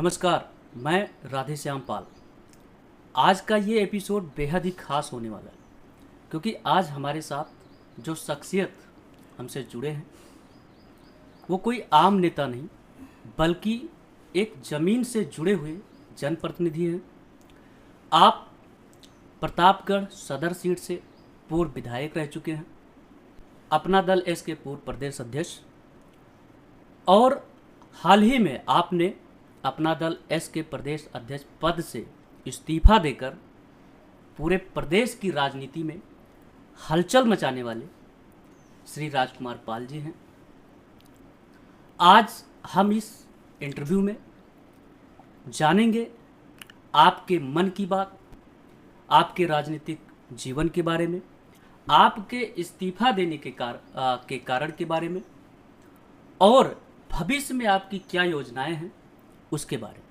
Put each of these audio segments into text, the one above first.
नमस्कार, मैं राधे श्याम पाल। आज का ये एपिसोड बेहद ही खास होने वाला है क्योंकि आज हमारे साथ जो शख्सियत हमसे जुड़े हैं वो कोई आम नेता नहीं बल्कि एक ज़मीन से जुड़े हुए जनप्रतिनिधि हैं। आप प्रतापगढ़ सदर सीट से पूर्व विधायक रह चुके हैं, अपना दल एस के पूर्व प्रदेश अध्यक्ष, और हाल ही में आपने अपना दल एस के प्रदेश अध्यक्ष पद से इस्तीफा देकर पूरे प्रदेश की राजनीति में हलचल मचाने वाले श्री राजकुमार पाल जी हैं। आज हम इस इंटरव्यू में जानेंगे आपके मन की बात, आपके राजनीतिक जीवन के बारे में, आपके इस्तीफा देने के कारण के बारे में, और भविष्य में आपकी क्या योजनाएं हैं उसके बारे में।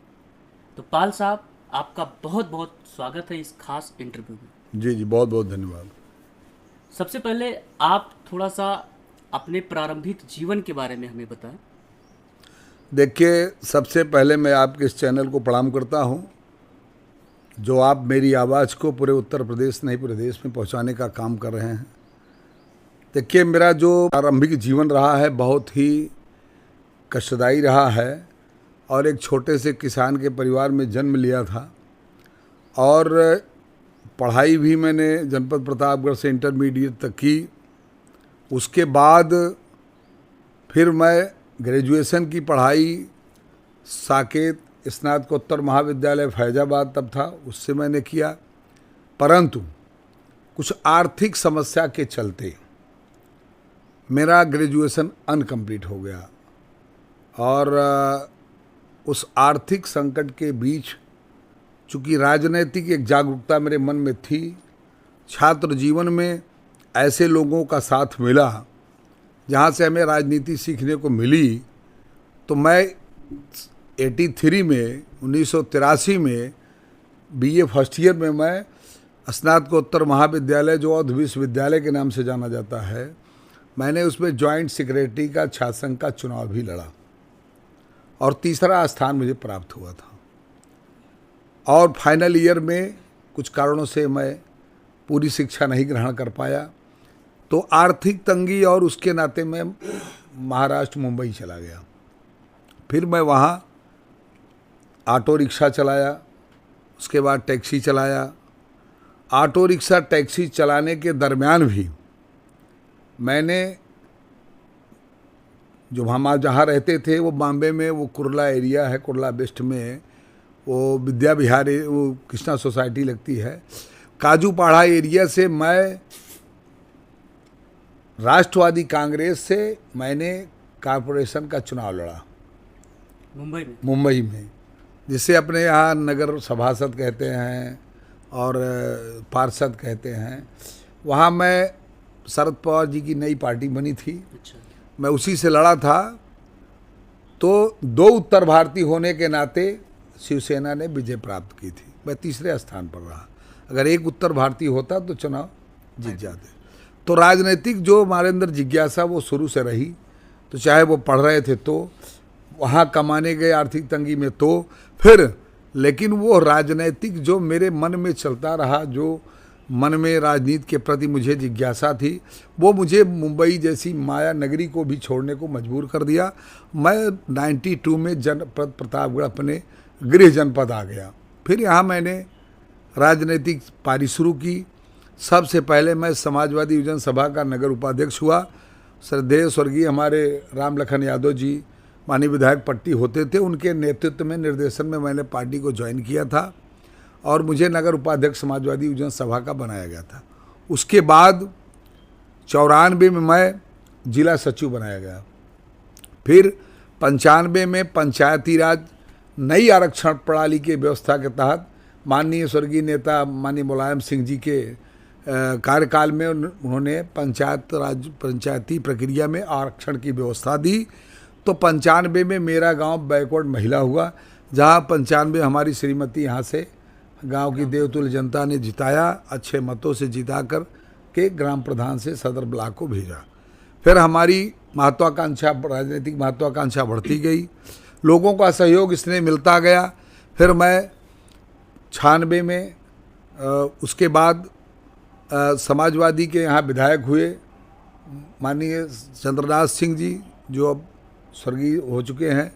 तो पाल साहब, आपका बहुत बहुत स्वागत है इस खास इंटरव्यू में। जी, बहुत बहुत धन्यवाद। सबसे पहले आप थोड़ा सा अपने प्रारंभिक जीवन के बारे में हमें बताएं। देखिए, सबसे पहले मैं आपके इस चैनल को प्रणाम करता हूं, जो आप मेरी आवाज़ को पूरे उत्तर प्रदेश नहीं पूरे देश में पहुंचाने का काम कर रहे हैं। देखिए, मेरा जो प्रारंभिक जीवन रहा है बहुत ही कष्टदायी रहा है और एक छोटे से किसान के परिवार में जन्म लिया था और पढ़ाई भी मैंने जनपद प्रतापगढ़ से इंटरमीडिएट तक की। उसके बाद फिर मैं ग्रेजुएशन की पढ़ाई साकेत स्नातकोत्तर महाविद्यालय फैजाबाद तब था, उससे मैंने किया, परंतु कुछ आर्थिक समस्या के चलते मेरा ग्रेजुएशन अनकम्प्लीट हो गया और उस आर्थिक संकट के बीच चूँकि राजनीतिक एक जागरूकता मेरे मन में थी, छात्र जीवन में ऐसे लोगों का साथ मिला जहाँ से हमें राजनीति सीखने को मिली, तो मैं 1983 में बीए फर्स्ट ईयर में मैं स्नातकोत्तर महाविद्यालय जो औद्ध विश्वविद्यालय के नाम से जाना जाता है, मैंने उसमें जॉइंट सेक्रेटरी का छात्र संघ का चुनाव भी लड़ा और तीसरा स्थान मुझे प्राप्त हुआ था। और फाइनल ईयर में कुछ कारणों से मैं पूरी शिक्षा नहीं ग्रहण कर पाया, तो आर्थिक तंगी और उसके नाते मैं महाराष्ट्र मुंबई चला गया। फिर मैं वहाँ ऑटो रिक्शा चलाया, उसके बाद टैक्सी चलाया। ऑटो रिक्शा टैक्सी चलाने के दरमियान भी मैंने, जो हम जहाँ रहते थे वो बॉम्बे में वो कुर्ला एरिया है, कुर्ला वेस्ट में वो विद्या विहार, वो कृष्णा सोसाइटी लगती है, काजू पाड़ा एरिया से मैं राष्ट्रवादी कांग्रेस से मैंने कॉरपोरेशन का चुनाव लड़ा मुंबई में, जिसे अपने यहाँ नगर सभासद कहते हैं और पार्षद कहते हैं। वहाँ मैं शरद पवार जी की नई पार्टी बनी थी। अच्छा। मैं उसी से लड़ा था, तो 2 उत्तर भारतीय होने के नाते शिवसेना ने विजय प्राप्त की थी। मैं तीसरे स्थान पर रहा, अगर एक उत्तर भारतीय होता तो चुनाव जीत जाते। तो राजनीतिक जो हमारे अंदर जिज्ञासा वो शुरू से रही, तो चाहे वो पढ़ रहे थे तो वहाँ कमाने गए आर्थिक तंगी में, तो फिर लेकिन वो राजनीतिक जो मेरे मन में चलता रहा, जो मन में राजनीति के प्रति मुझे जिज्ञासा थी, वो मुझे मुंबई जैसी माया नगरी को भी छोड़ने को मजबूर कर दिया। मैं 92 में जनपद प्रतापगढ़ अपने गृह जनपद आ गया। फिर यहाँ मैंने राजनीतिक पारी शुरू की। सबसे पहले मैं समाजवादी युवजन सभा का नगर उपाध्यक्ष हुआ। श्रद्धेय स्वर्गीय हमारे राम लखन यादव जी माननीय विधायक पट्टी होते थे, उनके नेतृत्व में निर्देशन में मैंने पार्टी को ज्वाइन किया था और मुझे नगर उपाध्यक्ष समाजवादी युवजन सभा का बनाया गया था। उसके बाद 94 में मैं जिला सचिव बनाया गया। फिर 95 में पंचायती राज नई आरक्षण प्रणाली की व्यवस्था के तहत माननीय स्वर्गीय नेता माननीय मुलायम सिंह जी के कार्यकाल में उन्होंने पंचायती प्रक्रिया में आरक्षण की व्यवस्था दी। तो 95 में मेरा गांव बैकवर्ड महिला हुआ, जहां 95 हमारी श्रीमती यहाँ से गांव की देवतुल्य जनता ने जिताया, अच्छे मतों से जिता कर के ग्राम प्रधान से सदर ब्लॉक को भेजा। फिर हमारी महत्वाकांक्षा, राजनीतिक महत्वाकांक्षा बढ़ती गई। लोगों का सहयोग इसने मिलता गया। फिर मैं 96 में उसके बाद समाजवादी के यहाँ विधायक हुए माननीय चंद्रनाथ सिंह जी, जो अब स्वर्गीय हो चुके हैं,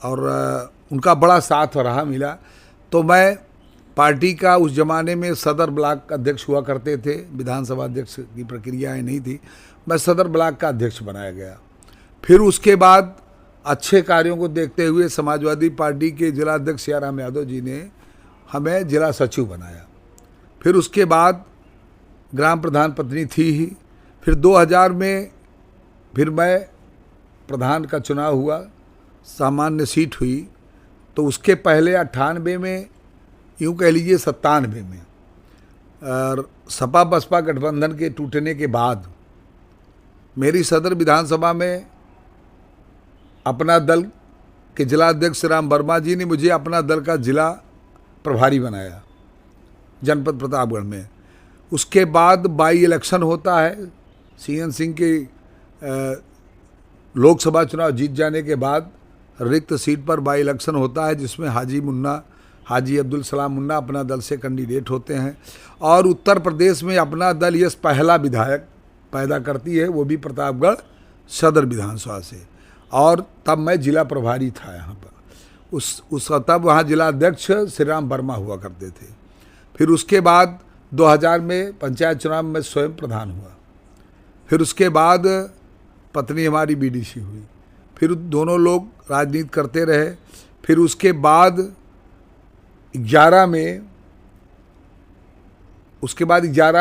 और उनका बड़ा साथ रहा मिला। तो मैं पार्टी का उस ज़माने में सदर ब्लॉक अध्यक्ष हुआ करते थे, विधानसभा अध्यक्ष की प्रक्रियाएं नहीं थी, मैं सदर ब्लॉक का अध्यक्ष बनाया गया। फिर उसके बाद अच्छे कार्यों को देखते हुए समाजवादी पार्टी के जिला अध्यक्ष सियाराम यादव जी ने हमें जिला सचिव बनाया। फिर उसके बाद ग्राम प्रधान पत्नी थी ही। फिर 2000 में फिर मैं प्रधान का चुनाव हुआ, सामान्य सीट हुई। तो उसके पहले 98 में, यूँ कह लीजिए 97 में, और सपा बसपा गठबंधन के टूटने के बाद मेरी सदर विधानसभा में अपना दल के जिला अध्यक्ष राम वर्मा जी ने मुझे अपना दल का जिला प्रभारी बनाया जनपद प्रतापगढ़ में। उसके बाद बाई इलेक्शन होता है, सीएन सिंह के लोकसभा चुनाव जीत जाने के बाद रिक्त सीट पर बाई इलेक्शन होता है, जिसमें हाजी अब्दुल सलाम मुन्ना अपना दल से कैंडिडेट होते हैं। और उत्तर प्रदेश में अपना दल ये पहला विधायक पैदा करती है, वो भी प्रतापगढ़ सदर विधानसभा से। और तब मैं जिला प्रभारी था यहाँ पर। तब वहाँ जिला अध्यक्ष श्री राम वर्मा हुआ करते थे। फिर उसके बाद 2000 में पंचायत चुनाव में स्वयं प्रधान हुआ। फिर उसके बाद पत्नी हमारी बीडीसी हुई। फिर दोनों लोग राजनीति करते रहे। फिर उसके बाद 11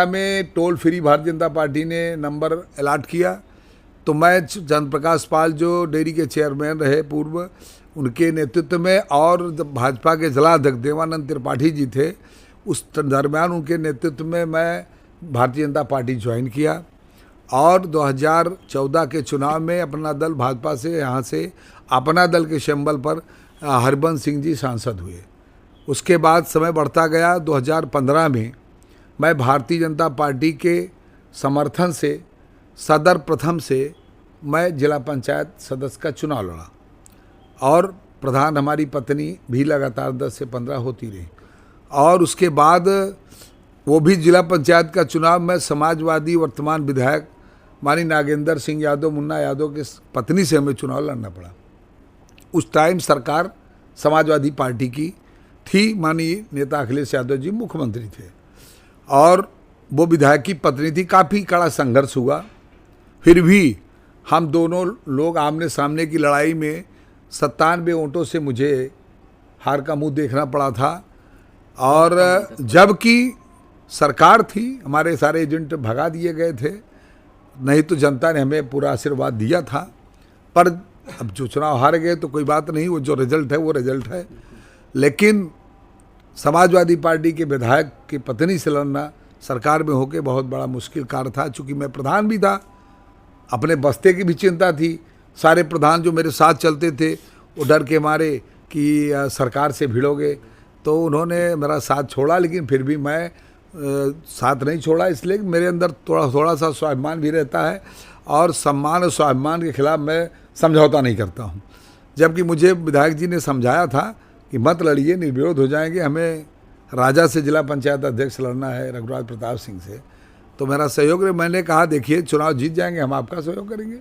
में toll free Bharatiya Janata party ने नंबर अलाट किया। तो मैं चंद्र प्रकाश पाल जो डेयरी के चेयरमैन रहे पूर्व, उनके नेतृत्व में, और जब भाजपा के जिला अध्यक्ष देवानंद त्रिपाठी जी थे, उस दरमियान उनके नेतृत्व में मैं भारतीय जनता पार्टी ज्वाइन किया। और 2014 के चुनाव में अपना दल भाजपा से, यहाँ से अपना दल के सिंबल पर हरबंस सिंह जी सांसद हुए। उसके बाद समय बढ़ता गया। 2015 में मैं भारतीय जनता पार्टी के समर्थन से सदर प्रथम से मैं जिला पंचायत सदस्य का चुनाव लड़ा, और प्रधान हमारी पत्नी भी लगातार 10 से 15 होती रही। और उसके बाद वो भी जिला पंचायत का चुनाव में समाजवादी वर्तमान विधायक मानी नागेंद्र सिंह यादव, मुन्ना यादव के पत्नी से हमें चुनाव लड़ना पड़ा। उस टाइम सरकार समाजवादी पार्टी की थी, माननीय नेता अखिलेश यादव जी मुख्यमंत्री थे, और वो विधायक की पत्नी थी। काफ़ी कड़ा संघर्ष हुआ। फिर भी हम दोनों लोग आमने सामने की लड़ाई में 97 वोटों से मुझे हार का मुंह देखना पड़ा था। और जबकि सरकार थी, हमारे सारे एजेंट भगा दिए गए थे, नहीं तो जनता ने हमें पूरा आशीर्वाद दिया था। पर अब जो चुनाव हार गए तो कोई बात नहीं, वो जो रिजल्ट है वो रिजल्ट है। लेकिन समाजवादी पार्टी के विधायक की पत्नी से लड़ना सरकार में होकर बहुत बड़ा मुश्किल कार्य था। चूँकि मैं प्रधान भी था, अपने बस्ते की भी चिंता थी। सारे प्रधान जो मेरे साथ चलते थे वो डर के मारे कि सरकार से भिड़ोगे, तो उन्होंने मेरा साथ छोड़ा। लेकिन फिर भी मैं साथ नहीं छोड़ा, इसलिए मेरे अंदर थोड़ा सा स्वाभिमान भी रहता है, और सम्मान और स्वाभिमान के खिलाफ मैं समझौता नहीं करता हूँ। जबकि मुझे विधायक जी ने समझाया था कि मत लड़िए, निर्विरोध हो जाएंगे, हमें राजा से जिला पंचायत अध्यक्ष लड़ना है, रघुराज प्रताप सिंह से। तो मेरा सहयोग है। मैंने कहा देखिए चुनाव जीत जाएंगे, हम आपका सहयोग करेंगे,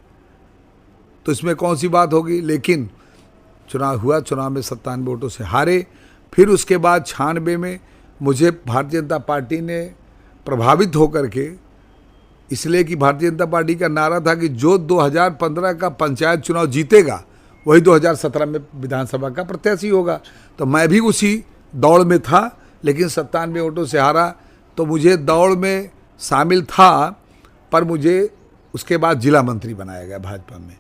तो इसमें कौन सी बात होगी। लेकिन चुनाव हुआ, चुनाव में 97 वोटों से हारे। फिर उसके बाद 96 में मुझे भारतीय जनता पार्टी ने प्रभावित होकर के, इसलिए कि भारतीय जनता पार्टी का नारा था कि जो 2015 का पंचायत चुनाव जीतेगा वही 2017 में विधानसभा का प्रत्याशी होगा। तो मैं भी उसी दौड़ में था, लेकिन 97 वोटों से हारा। तो मुझे दौड़ में शामिल था, पर मुझे उसके बाद जिला मंत्री बनाया गया भाजपा में।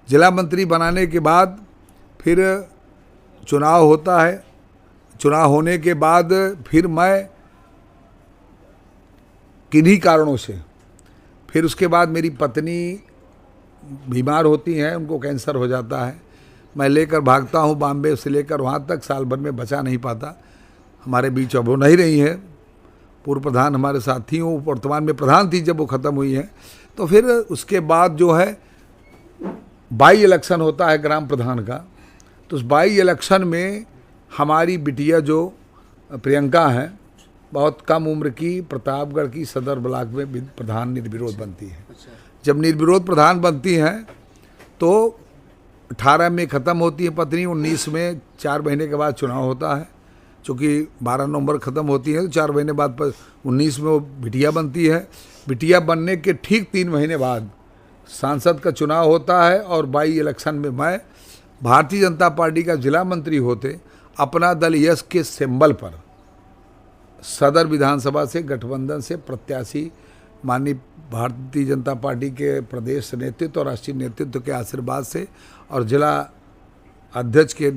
जिला मंत्री बनाने के बाद फिर चुनाव होता है। चुनाव होने के बाद फिर मैं किन्हीं कारणों से, फिर उसके बाद मेरी पत्नी बीमार होती हैं, उनको कैंसर हो जाता है। मैं लेकर भागता हूँ बॉम्बे से लेकर वहाँ तक, साल भर में बचा नहीं पाता। हमारे बीच अब वो नहीं रही है, पूर्व प्रधान हमारे साथ थी, वो वर्तमान में प्रधान थी जब वो ख़त्म हुई है। तो फिर उसके बाद जो है बाई इलेक्शन होता है ग्राम प्रधान का, तो उस बाई इलेक्शन में हमारी बिटिया जो प्रियंका हैं, बहुत कम उम्र की, प्रतापगढ़ की सदर ब्लॉक में प्रधान निर्विरोध बनती है। जब निर्विरोध प्रधान बनती हैं तो 18 में ख़त्म होती है पत्नी, 19 में 4 महीने के बाद चुनाव होता है। चूँकि 12 नवंबर ख़त्म होती है तो 4 महीने बाद 19 में वो बिटिया बनती है। बिटिया बनने के ठीक 3 महीने बाद सांसद का चुनाव होता है और बाई इलेक्शन में मैं भारतीय जनता पार्टी का जिला मंत्री होते अपना दल यस के सिंबल पर सदर विधानसभा से गठबंधन से प्रत्याशी माननीय भारतीय जनता पार्टी के प्रदेश नेतृत्व और राष्ट्रीय नेतृत्व के आशीर्वाद से और जिला अध्यक्ष के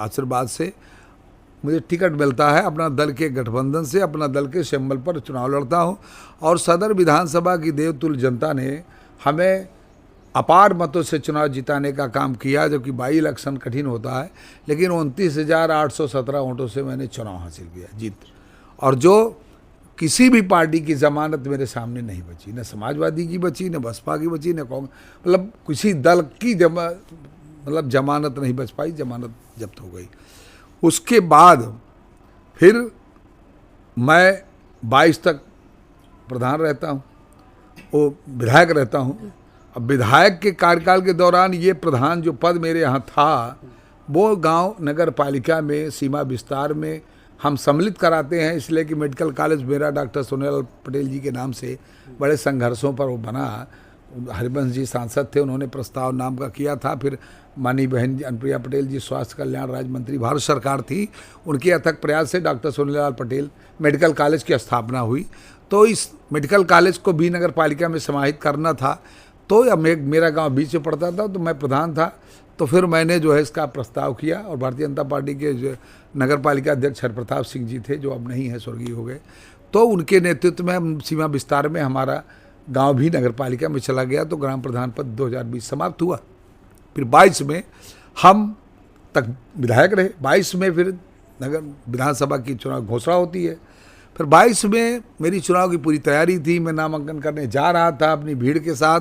आशीर्वाद से मुझे टिकट मिलता है। अपना दल के गठबंधन से अपना दल के सिंबल पर चुनाव लड़ता हूं और सदर विधानसभा की देवतुल्य जनता ने हमें अपार मतों से चुनाव जिताने का काम किया, जबकि बाई इलेक्शन कठिन होता है। लेकिन 29,817 वोटों से मैंने चुनाव हासिल किया, जीत। और जो किसी भी पार्टी की जमानत मेरे सामने नहीं बची, न समाजवादी की बची, न बसपा की बची, न कांग्रेस, मतलब किसी दल की जमानत नहीं बच पाई, जमानत जब्त हो गई। उसके बाद फिर मैं 22 तक प्रधान रहता हूँ, वो विधायक रहता हूँ। अब विधायक के कार्यकाल के दौरान ये प्रधान जो पद मेरे यहाँ था, वो गांव नगर पालिका में सीमा विस्तार में हम सम्मिलित कराते हैं, इसलिए कि मेडिकल कॉलेज मेरा डॉक्टर सोनेलाल पटेल जी के नाम से बड़े संघर्षों पर वो बना। हरिवंश जी सांसद थे, उन्होंने प्रस्ताव नाम का किया था। फिर माननीय बहन अनुप्रिया पटेल जी स्वास्थ्य कल्याण राज्य मंत्री भारत सरकार थी, उनके अथक प्रयास से doctor Sonelal Patel medical college की स्थापना हुई। तो इस मेडिकल कॉलेज को भी नगर पालिका में समाहित करना था, तो अब मेरा गांव बीच में पड़ता था, तो मैं प्रधान था। तो फिर मैंने जो है इसका प्रस्ताव किया और भारतीय जनता पार्टी के जो नगर पालिका अध्यक्ष हरप्रताप सिंह जी थे, जो अब नहीं है, स्वर्गीय हो गए, तो उनके नेतृत्व में हम सीमा विस्तार में हमारा गांव भी नगर पालिका में चला गया। तो ग्राम प्रधान पद 2020 समाप्त हुआ। फिर 22 में हम तक विधायक रहे। 22 में फिर नगर विधानसभा की चुनाव घोषणा होती है। फिर 22 में मेरी चुनाव की पूरी तैयारी थी, मैं नामांकन करने जा रहा था अपनी भीड़ के साथ।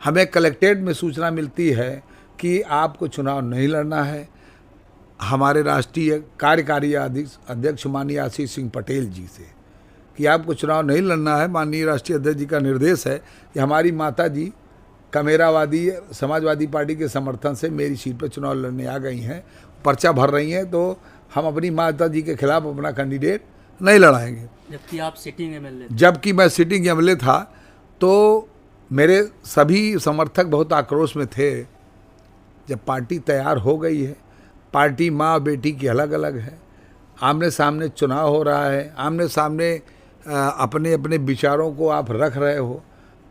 हमें कलेक्ट्रेट में सूचना मिलती है कि आपको चुनाव नहीं लड़ना है। हमारे राष्ट्रीय कार्यकारी अध्यक्ष माननीय आशीष सिंह पटेल जी से कि आपको चुनाव नहीं लड़ना है। माननीय राष्ट्रीय अध्यक्ष जी का निर्देश है कि हमारी माता जी कमेरावादी समाजवादी पार्टी के समर्थन से मेरी सीट पर चुनाव लड़ने आ गई हैं, पर्चा भर रही हैं, तो हम अपनी माता जी के खिलाफ अपना कैंडिडेट नहीं लड़ाएंगे। जबकि आप सिटिंग एमएलए, जबकि मैं सिटिंग एमएलए था। तो मेरे सभी समर्थक बहुत आक्रोश में थे। जब पार्टी तैयार हो गई है, पार्टी माँ बेटी की अलग अलग है, आमने सामने चुनाव हो रहा है, आमने सामने अपने अपने विचारों को आप रख रहे हो,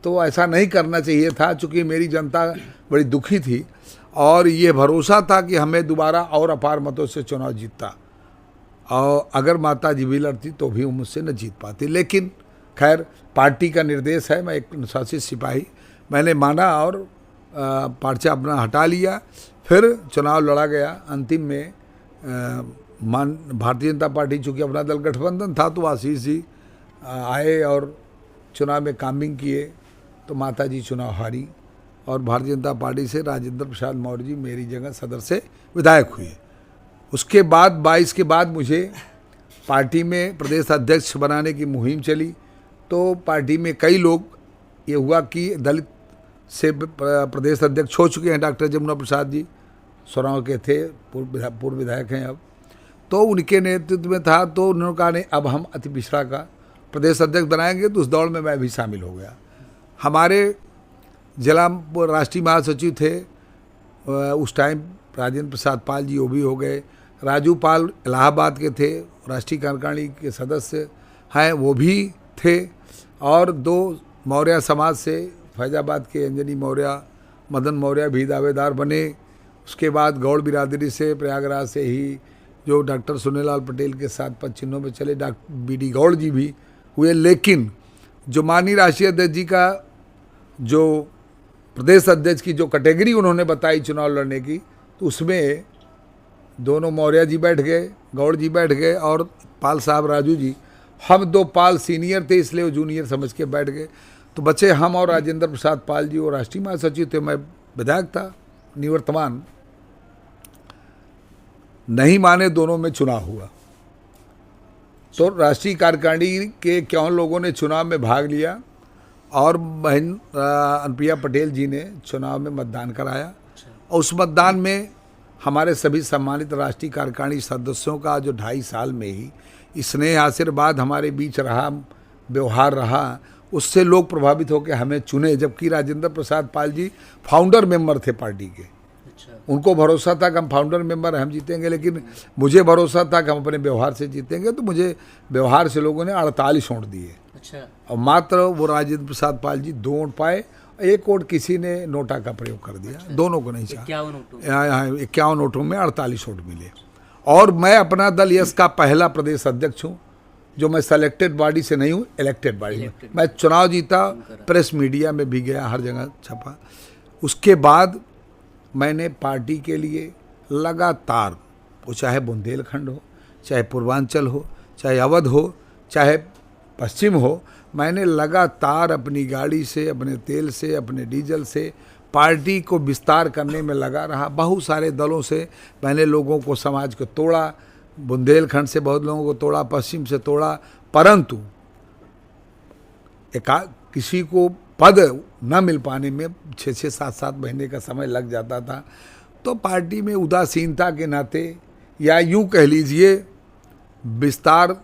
तो ऐसा नहीं करना चाहिए था। चूँकि मेरी जनता बड़ी दुखी थी और ये भरोसा था कि हमें दोबारा और अपार मतों से चुनाव जीतता, और अगर माता जी भी लड़ती तो भी वो मुझसे न जीत पाती। लेकिन खैर पार्टी का निर्देश है, मैं एक अनुशासित सिपाही, मैंने माना और पर्चा अपना हटा लिया। फिर चुनाव लड़ा गया। अंतिम में भारतीय जनता पार्टी चूँकि अपना दल गठबंधन था, तो आशीष जी आए और चुनाव में कामिंग किए, तो माता जी चुनाव हारी और भारतीय जनता पार्टी से राजेंद्र प्रसाद मौर्य जी मेरी जगह सदर से विधायक हुए। उसके बाद 22 के बाद मुझे पार्टी में प्रदेश अध्यक्ष बनाने की मुहिम चली। तो पार्टी में कई लोग, ये हुआ कि दलित से प्रदेश अध्यक्ष हो चुके हैं डॉक्टर जमुना प्रसाद जी, सोराव के थे, पूर्व विधायक हैं अब, तो उनके नेतृत्व में था। तो उन्होंने कहा नहीं, अब हम अति पिछड़ा का प्रदेश अध्यक्ष बनाएंगे। तो उस दौड़ में मैं भी शामिल हो गया। हमारे जिला राष्ट्रीय महासचिव थे उस टाइम राजेंद्र प्रसाद पाल जी, वो भी हो गए। राजू पाल इलाहाबाद के थे, राष्ट्रीय कार्यकारिणी के सदस्य हैं, वो भी थे। और 2 मौर्य समाज से फैजाबाद के अंजनी मौर्य, मदन मौर्य भी दावेदार बने। उसके बाद गौड़ बिरादरी से प्रयागराज से ही जो डॉक्टर सोनेलाल पटेल के साथ पद चिन्हों में चले डॉक्टर BD गौड़ जी भी हुए। लेकिन जो माननीय राष्ट्रीय अध्यक्ष जी का जो प्रदेश अध्यक्ष की जो कैटेगरी उन्होंने बताई चुनाव लड़ने की, तो उसमें दोनों मौर्य जी बैठ गए, गौड़ जी बैठ गए और पाल साहब राजू जी। हम 2 पाल सीनियर थे, इसलिए वो जूनियर समझ के बैठ गए। तो बचे हम और राजेंद्र प्रसाद पाल जी, वो राष्ट्रीय महासचिव थे, मैं विधायक था निवर्तमान। नहीं माने दोनों में चुनाव हुआ। तो राष्ट्रीय कार्यकारिणी के 51 लोगों ने चुनाव में भाग लिया और बहन अनुप्रिया पटेल जी ने चुनाव में मतदान कराया। और उस मतदान में हमारे सभी सम्मानित राष्ट्रीय कार्यकारिणी सदस्यों का जो 2.5 साल में ही स्नेह आशीर्वाद हमारे बीच रहा, व्यवहार रहा, उससे लोग प्रभावित होकर हमें चुने। जबकि राजेंद्र प्रसाद पाल जी फाउंडर मेंबर थे पार्टी के। उनको भरोसा था कि हम फाउंडर मेंबर हम जीतेंगे, लेकिन मुझे भरोसा था कि हम अपने व्यवहार से जीतेंगे। तो मुझे व्यवहार से लोगों ने 48 वोट दिए। और मात्र वो राजेंद्र प्रसाद पाल जी 2 वोट पाए, 1 वोट किसी ने नोटा का प्रयोग कर दिया। दोनों को नहीं चाहा। 51 वोटों में 48 वोट मिले। और मैं अपना दल यस का पहला प्रदेश अध्यक्ष हूँ, जो मैं सेलेक्टेड बॉडी से नहीं हूँ, इलेक्टेड बॉडी में। मैं चुनाव जीता, प्रेस मीडिया में भी गया, हर जगह छपा। उसके बाद मैंने पार्टी के लिए लगातार, वो चाहे बुंदेलखंड हो, चाहे पूर्वांचल हो, चाहे अवध हो, चाहे पश्चिम हो, मैंने लगातार अपनी गाड़ी से, अपने तेल से, अपने डीजल से पार्टी को विस्तार करने में लगा रहा। बहुत सारे दलों से मैंने लोगों को, समाज को तोड़ा। बुंदेलखंड से बहुत लोगों को तोड़ा, पश्चिम से तोड़ा, परंतु किसी को पद न मिल पाने में 6-6, 7-7 महीने का समय लग जाता था। तो पार्टी में उदासीनता के नाते, या यूं कह लीजिए विस्तार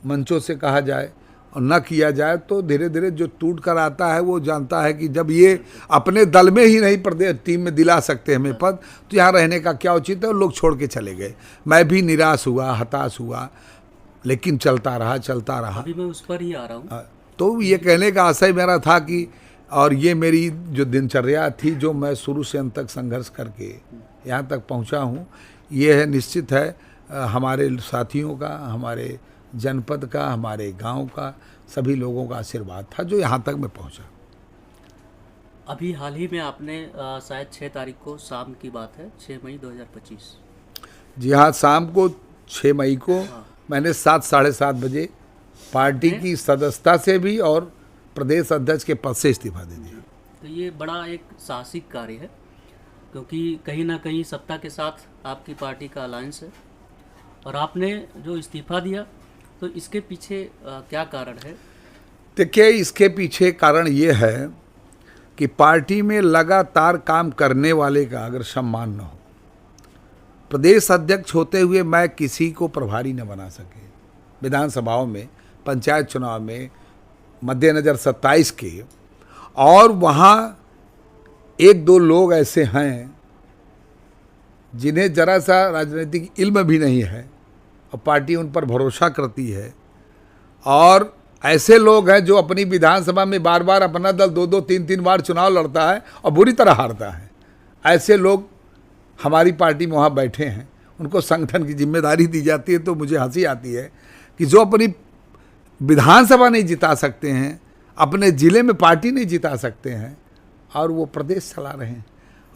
मंचों से कहा जाए और न किया जाए, तो धीरे धीरे जो टूट कर आता है वो जानता है कि जब ये अपने दल में ही नहीं प्रदेश टीम में दिला सकते हमें पद, तो यहाँ रहने का क्या उचित है। और लोग छोड़ के चले गए। मैं भी निराश हुआ, हताश हुआ, लेकिन चलता रहा। अभी मैं उस पर ही आ रहा हूँ। तो ये कहने का आशय मेरा था कि, और ये मेरी जो दिनचर्या थी, जो मैं शुरू से अंत तक संघर्ष करके यहाँ तक पहुँचा हूँ, ये है निश्चित है हमारे साथियों का, हमारे जनपद का, हमारे गांव का, सभी लोगों का आशीर्वाद था जो यहाँ तक मैं पहुँचा। अभी हाल ही में आपने शायद 6 तारीख को, शाम की बात है, 6 मई 2025। जी हाँ, शाम को 6 मई को मैंने 7-7:30 बजे पार्टी की सदस्यता से भी और प्रदेश अध्यक्ष के पद से इस्तीफा दे दिया। तो ये बड़ा एक साहसिक कार्य है, क्योंकि कहीं ना कहीं सत्ता के साथ आपकी पार्टी का अलायंस है, और आपने जो इस्तीफा दिया, तो इसके पीछे क्या कारण है? देखिए, इसके पीछे कारण ये है कि पार्टी में लगातार काम करने वाले का अगर सम्मान न हो, प्रदेश अध्यक्ष होते हुए मैं किसी को प्रभारी न बना सके, विधानसभाओं में, पंचायत चुनाव में, मद्देनज़र 27 के, और वहाँ 1-2 लोग ऐसे हैं जिन्हें जरा सा राजनीतिक इल्म भी नहीं है और पार्टी उन पर भरोसा करती है, और ऐसे लोग हैं जो अपनी विधानसभा में बार बार अपना दल 2-2, 3-3 बार चुनाव लड़ता है और बुरी तरह हारता है। ऐसे लोग हमारी पार्टी में वहाँ बैठे हैं, उनको संगठन की जिम्मेदारी दी जाती है। तो मुझे हंसी आती है कि जो अपनी विधानसभा नहीं जिता सकते हैं, अपने ज़िले में पार्टी नहीं जिता सकते हैं, और वो प्रदेश चला रहे हैं,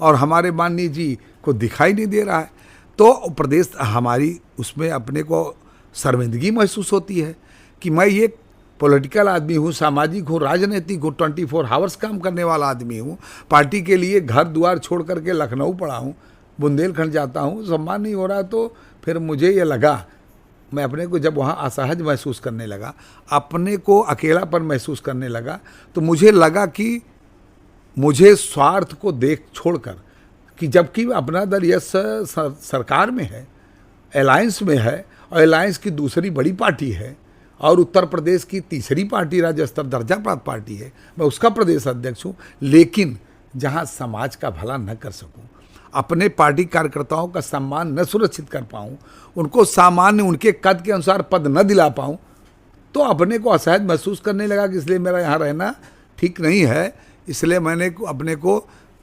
और हमारे माननीय जी को दिखाई नहीं दे रहा है। तो प्रदेश हमारी, उसमें अपने को शर्मिंदगी महसूस होती है कि मैं ये पॉलिटिकल आदमी हूँ, सामाजिक हूँ, राजनीतिक हूँ, 24 आवर्स काम करने वाला आदमी हूँ, पार्टी के लिए घर द्वार छोड़ करके लखनऊ पड़ा हूँ, बुंदेलखंड जाता हूँ, सम्मान नहीं हो रहा। तो फिर मुझे ये लगा, मैं अपने को जब वहाँ असहज महसूस करने लगा, अपने को अकेलापन महसूस करने लगा, तो मुझे लगा कि मुझे स्वार्थ को देख छोड़कर, कि जबकि अपना दल यस सरकार में है, अलायंस में है, और अलायंस की दूसरी बड़ी पार्टी है, और उत्तर प्रदेश की तीसरी पार्टी राज्य स्तर दर्जा प्राप्त पार्टी है, मैं उसका प्रदेश अध्यक्ष हूँ, लेकिन जहाँ समाज का भला न कर सकूँ, अपने पार्टी कार्यकर्ताओं का सम्मान न सुरक्षित कर पाऊँ, उनको सामान्य उनके कद के अनुसार पद न दिला पाऊँ, तो अपने को असहज महसूस करने लगा कि इसलिए मेरा यहाँ रहना ठीक नहीं है। इसलिए मैंने अपने को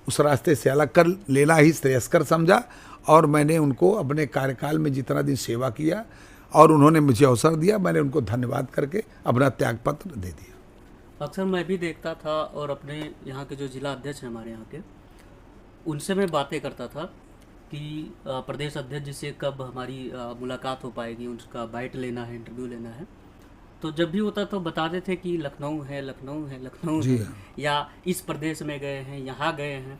उस रास्ते से अलग कर लेना ही श्रेयस्कर समझा, और मैंने उनको अपने कार्यकाल में जितना दिन सेवा किया और उन्होंने मुझे अवसर दिया, मैंने उनको धन्यवाद करके अपना त्यागपत्र दे दिया। अक्सर मैं भी देखता था, और अपने यहाँ के जो जिला अध्यक्ष हैं हमारे यहाँ के, उनसे मैं बातें करता था कि प्रदेश अध्यक्ष जी से कब हमारी मुलाकात हो पाएगी, उनका बाइट लेना है, इंटरव्यू लेना है। तो जब भी होता तो बताते थे कि लखनऊ है, लखनऊ है, लखनऊ है, या इस प्रदेश में गए हैं, यहाँ गए हैं।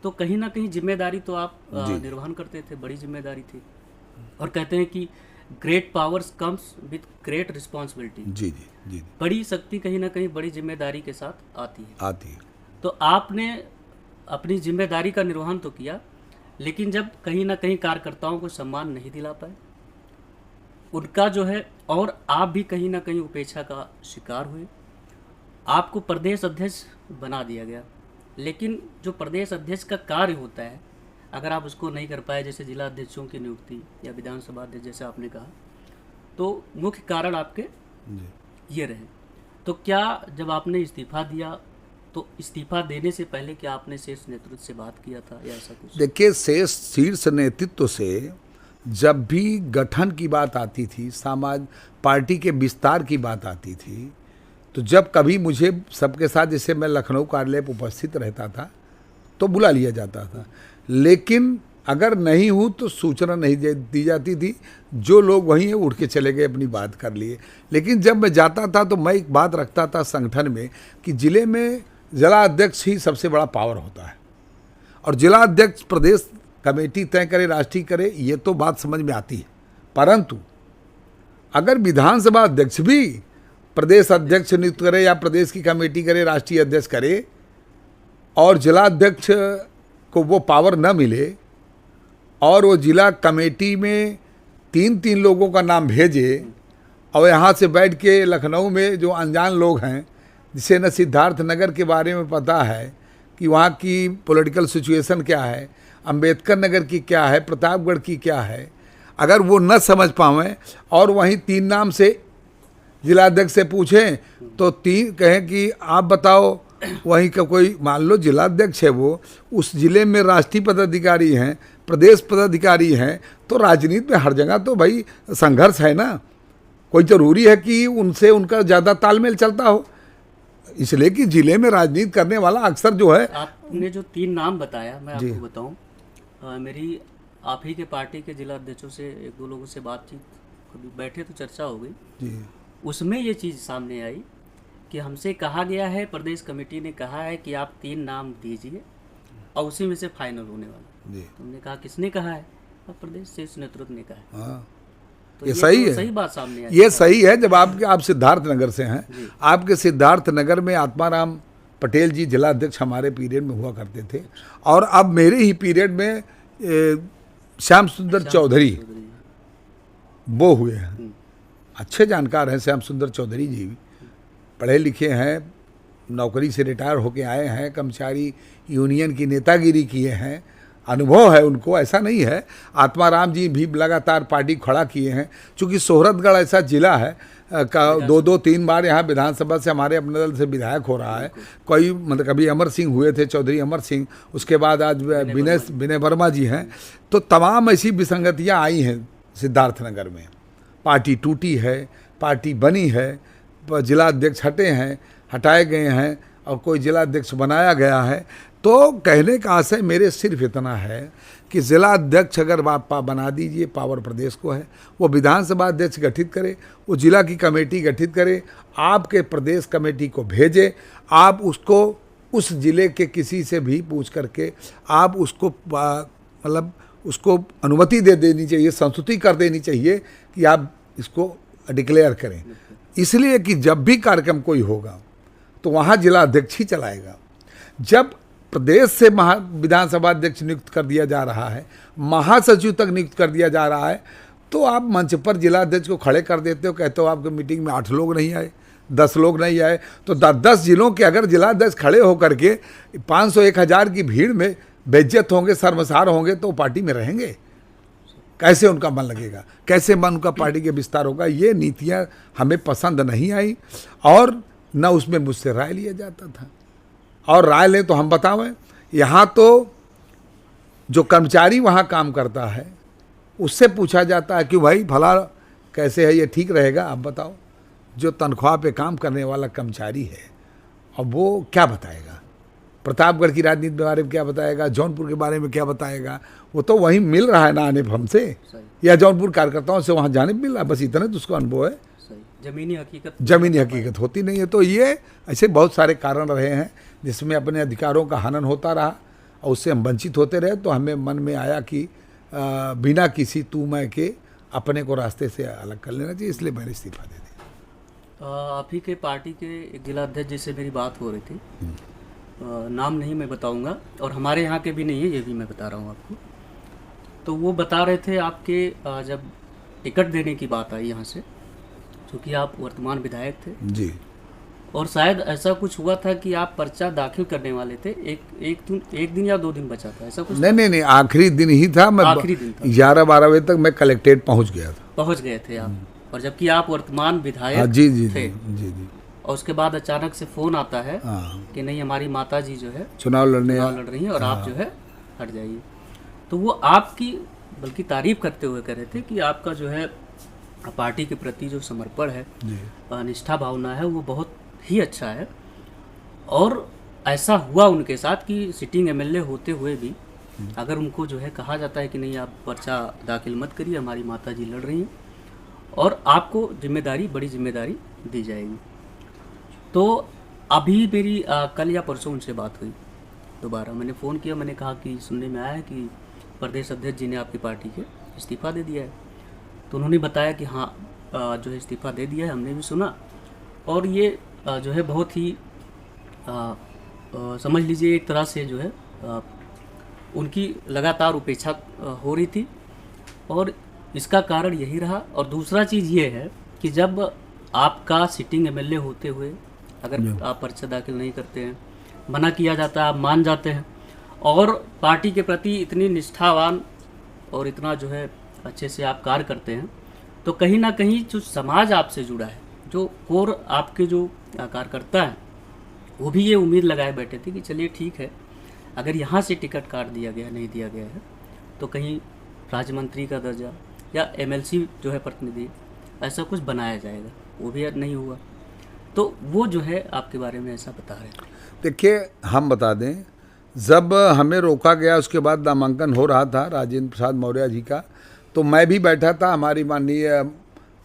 तो कहीं ना कहीं जिम्मेदारी तो आप निर्वहन करते थे, बड़ी जिम्मेदारी थी। और कहते हैं कि great powers comes with great responsibility. जी जी जी। बड़ी शक्ति कहीं ना कहीं बड़ी जिम्मेदारी के साथ आती है। तो आपने अपनी जिम्मेदारी का निर्वहन तो किया, लेकिन जब कहीं ना कहीं कार्यकर्ताओं को सम्मान नहीं दिला पाए उनका जो है, और आप भी कहीं ना कहीं उपेक्षा का शिकार हुए, आपको प्रदेश अध्यक्ष बना दिया गया। लेकिन जो प्रदेश अध्यक्ष का कार्य होता है, अगर आप उसको नहीं कर पाए, जैसे जिला अध्यक्षों की नियुक्ति या विधानसभा अध्यक्ष जैसे आपने कहा, तो मुख्य कारण आपके ये रहे। तो क्या जब आपने इस्तीफा दिया तो इस्तीफा देने से पहले क्या आपने शीर्ष नेतृत्व से बात किया था या ऐसा कुछ? देखिए, शीर्ष नेतृत्व से जब भी गठन की बात आती थी, समाज पार्टी के विस्तार की बात आती थी, तो जब कभी मुझे सबके साथ, जैसे मैं लखनऊ कार्यालय पर उपस्थित रहता था, तो बुला लिया जाता था। लेकिन अगर नहीं हूँ तो सूचना नहीं दी जाती थी, जो लोग वहीं हैं उठ के चले गए, अपनी बात कर लिए। लेकिन जब मैं जाता था तो मैं एक बात रखता था संगठन में कि जिले में जिला अध्यक्ष ही सबसे बड़ा पावर होता है, और जिला अध्यक्ष प्रदेश कमेटी तय करे, राष्ट्रीय करे, ये तो बात समझ में आती है। परंतु अगर विधानसभा अध्यक्ष भी प्रदेश अध्यक्ष नियुक्त करे या प्रदेश की कमेटी करे, राष्ट्रीय अध्यक्ष करे, और जिला अध्यक्ष को वो पावर न मिले और वो जिला कमेटी में 3-3 लोगों का नाम भेजे, और यहाँ से बैठ के लखनऊ में जो अनजान लोग हैं, जिसे न सिद्धार्थ नगर के बारे में पता है कि वहाँ की पॉलिटिकल सिचुएशन क्या है, अंबेडकर नगर की क्या है, प्रतापगढ़ की क्या है, अगर वो न समझ पावें और वहीं 3 नाम से जिलाध्यक्ष से पूछें तो 3 कहें कि आप बताओ, वहीं का कोई मान लो जिलाध्यक्ष है, वो उस जिले में राष्ट्रीय पदाधिकारी हैं, प्रदेश पदाधिकारी हैं, तो राजनीति में हर जगह तो भाई संघर्ष है ना। कोई ज़रूरी है कि उनसे उनका ज़्यादा तालमेल चलता हो, इसलिए कि जिले में राजनीति करने वाला अक्सर जो है। आपने जो 3 नाम बताया, मैं आपको बताऊं, मेरी आप ही के पार्टी के जिला अध्यक्षों से 1-2 लोगों से बातचीत, कभी बैठे तो चर्चा हो गई जी। उसमें ये चीज़ सामने आई कि हमसे कहा गया है, प्रदेश कमेटी ने कहा है कि आप 3 नाम दीजिए और उसी में से फाइनल होने वाला जी। तुमने कहा किसने कहा है? प्रदेश शीर्ष नेतृत्व ने कहा है। तो ये सही है, सही बात सामने आई। ये सही है। जब आप सिद्धार्थ नगर से हैं, आपके सिद्धार्थ नगर में आत्माराम पटेल जी जिला अध्यक्ष हमारे पीरियड में हुआ करते थे, और अब मेरे ही पीरियड में श्याम सुंदर चौधरी वो हुए हैं। अच्छे जानकार हैं श्याम सुंदर चौधरी जी, पढ़े लिखे हैं, नौकरी से रिटायर होके आए हैं, कर्मचारी यूनियन की नेतागिरी किए हैं, अनुभव है उनको, ऐसा नहीं है। आत्माराम जी भी लगातार पार्टी खड़ा किए हैं। चूँकि सोहरतगढ़ ऐसा जिला है का 2-3 बार यहाँ विधानसभा से हमारे अपने दल से विधायक हो रहा है। कोई मतलब कभी अमर सिंह हुए थे, चौधरी अमर सिंह, उसके बाद आज विनय वर्मा जी हैं। तो तमाम ऐसी विसंगतियाँ आई हैं सिद्धार्थनगर में। पार्टी टूटी है, पार्टी बनी है, जिला अध्यक्ष हटे हैं, हटाए गए हैं, और कोई जिला अध्यक्ष बनाया गया है। तो कहने का आशय मेरे सिर्फ इतना है कि जिला अध्यक्ष अगर बना दीजिए, पावर प्रदेश को है, वो विधानसभा अध्यक्ष गठित करे, वो जिला की कमेटी गठित करे, आपके प्रदेश कमेटी को भेजे, आप उसको उस जिले के किसी से भी पूछ करके आप उसको मतलब उसको अनुमति दे देनी चाहिए, संस्तुति कर देनी चाहिए कि आप इसको डिक्लेयर करें। इसलिए कि जब भी कार्यक्रम कोई होगा तो वहाँ जिला अध्यक्ष ही चलाएगा। जब प्रदेश से विधानसभा अध्यक्ष नियुक्त कर दिया जा रहा है, महासचिव तक नियुक्त कर दिया जा रहा है, तो आप मंच पर जिला अध्यक्ष को खड़े कर देते हो, कहते हो आपके मीटिंग में 8 लोग नहीं आए, 10 लोग नहीं आए। तो 10 जिलों के अगर जिला अध्यक्ष खड़े होकर के 500-1000 की भीड़ में बेइज्जत होंगे, शर्मसार होंगे, तो पार्टी में रहेंगे कैसे? उनका मन लगेगा कैसे? मन उनका पार्टी के विस्तार होगा? ये नीतियाँ हमें पसंद नहीं आई, और न उसमें मुझसे राय लिया जाता था। और राय लें तो हम बतावें, यहाँ तो जो कर्मचारी वहाँ काम करता है उससे पूछा जाता है कि भाई भला कैसे है, ये ठीक रहेगा, आप बताओ। जो तनख्वाह पे काम करने वाला कर्मचारी है, अब वो क्या बताएगा? प्रतापगढ़ की राजनीति के बारे में क्या बताएगा? जौनपुर के बारे में क्या बताएगा? वो तो वहीं मिल रहा है ना आने हमसे, या जौनपुर कार्यकर्ताओं से वहाँ जाने मिल रहा है, बस इतना तो उसका अनुभव है। जमीनी हकीकत होती नहीं है। तो ये ऐसे बहुत सारे कारण रहे हैं जिसमें अपने अधिकारों का हनन होता रहा और उससे हम वंचित होते रहे। तो हमें मन में आया कि बिना किसी तू मैं के अपने को रास्ते से अलग कर लेना चाहिए, इसलिए मैंने इस्तीफा दे दिया। आप ही के पार्टी के एक जिला अध्यक्ष जिससे मेरी बात हो रही थी, नाम नहीं मैं बताऊंगा, और हमारे यहाँ के भी नहीं है, ये भी मैं बता रहा हूँ आपको। तो वो बता रहे थे आपके जब टिकट देने की बात आई यहाँ से, क्योंकि आप वर्तमान विधायक थे जी, और शायद ऐसा कुछ हुआ था कि आप पर्चा दाखिल करने वाले थे, एक दिन या 2 दिन बचा था, ऐसा कुछ? नहीं, आखिरी दिन ही था। मैं आखिरी दिन था, 11-12 बजे तक मैं कलेक्ट्रेट पहुँच गया था। पहुँच गए थे आप, और जबकि आप वर्तमान विधायक जी जी थे। जी जी। और उसके बाद अचानक से फ़ोन आता है कि नहीं, हमारी माता जी जो है चुनाव लड़ रही हैं और आप जो है हट जाइए। तो वो आपकी बल्कि तारीफ करते हुए कह रहे थे कि आपका जो है पार्टी के प्रति जो समर्पण है, निष्ठा भावना है, वो बहुत ही अच्छा है। और ऐसा हुआ उनके साथ कि सिटिंग एमएलए होते हुए भी अगर उनको जो है कहा जाता है कि नहीं, आप पर्चा दाखिल मत करिए, हमारी माता जी लड़ रही हैं और आपको जिम्मेदारी, बड़ी जिम्मेदारी दी जाएगी। तो अभी मेरी कल या परसों उनसे बात हुई, दोबारा मैंने फ़ोन किया, मैंने कहा कि सुनने में आया है कि प्रदेश अध्यक्ष जी ने आपकी पार्टी के इस्तीफ़ा दे दिया है। तो उन्होंने बताया कि हाँ, जो है इस्तीफ़ा दे दिया है, हमने भी सुना, और ये जो है बहुत ही समझ लीजिए एक तरह से जो है उनकी लगातार उपेक्षा हो रही थी, और इसका कारण यही रहा। और दूसरा चीज़ ये है कि जब आपका सिटिंग एमएलए होते हुए अगर आप पर्चा दाखिल नहीं करते हैं, मना किया जाता है, आप मान जाते हैं, और पार्टी के प्रति इतनी निष्ठावान और इतना जो है अच्छे से आप कार्य करते हैं, तो कहीं ना कहीं जो समाज आपसे जुड़ा है, जो कोर आपके जो कार्यकर्ता हैं, वो भी ये उम्मीद लगाए बैठे थे कि चलिए ठीक है, अगर यहाँ से टिकट काट दिया गया, नहीं दिया गया है, तो कहीं राज्य मंत्री का दर्जा या एमएलसी जो है प्रतिनिधि, ऐसा कुछ बनाया जाएगा। वो भी नहीं हुआ। तो वो जो है आपके बारे में ऐसा बता रहे थे। देखिए, हम बता दें, जब हमें रोका गया, उसके बाद नामांकन हो रहा था राजेंद्र प्रसाद मौर्य जी का, तो मैं भी बैठा था, हमारी माननीय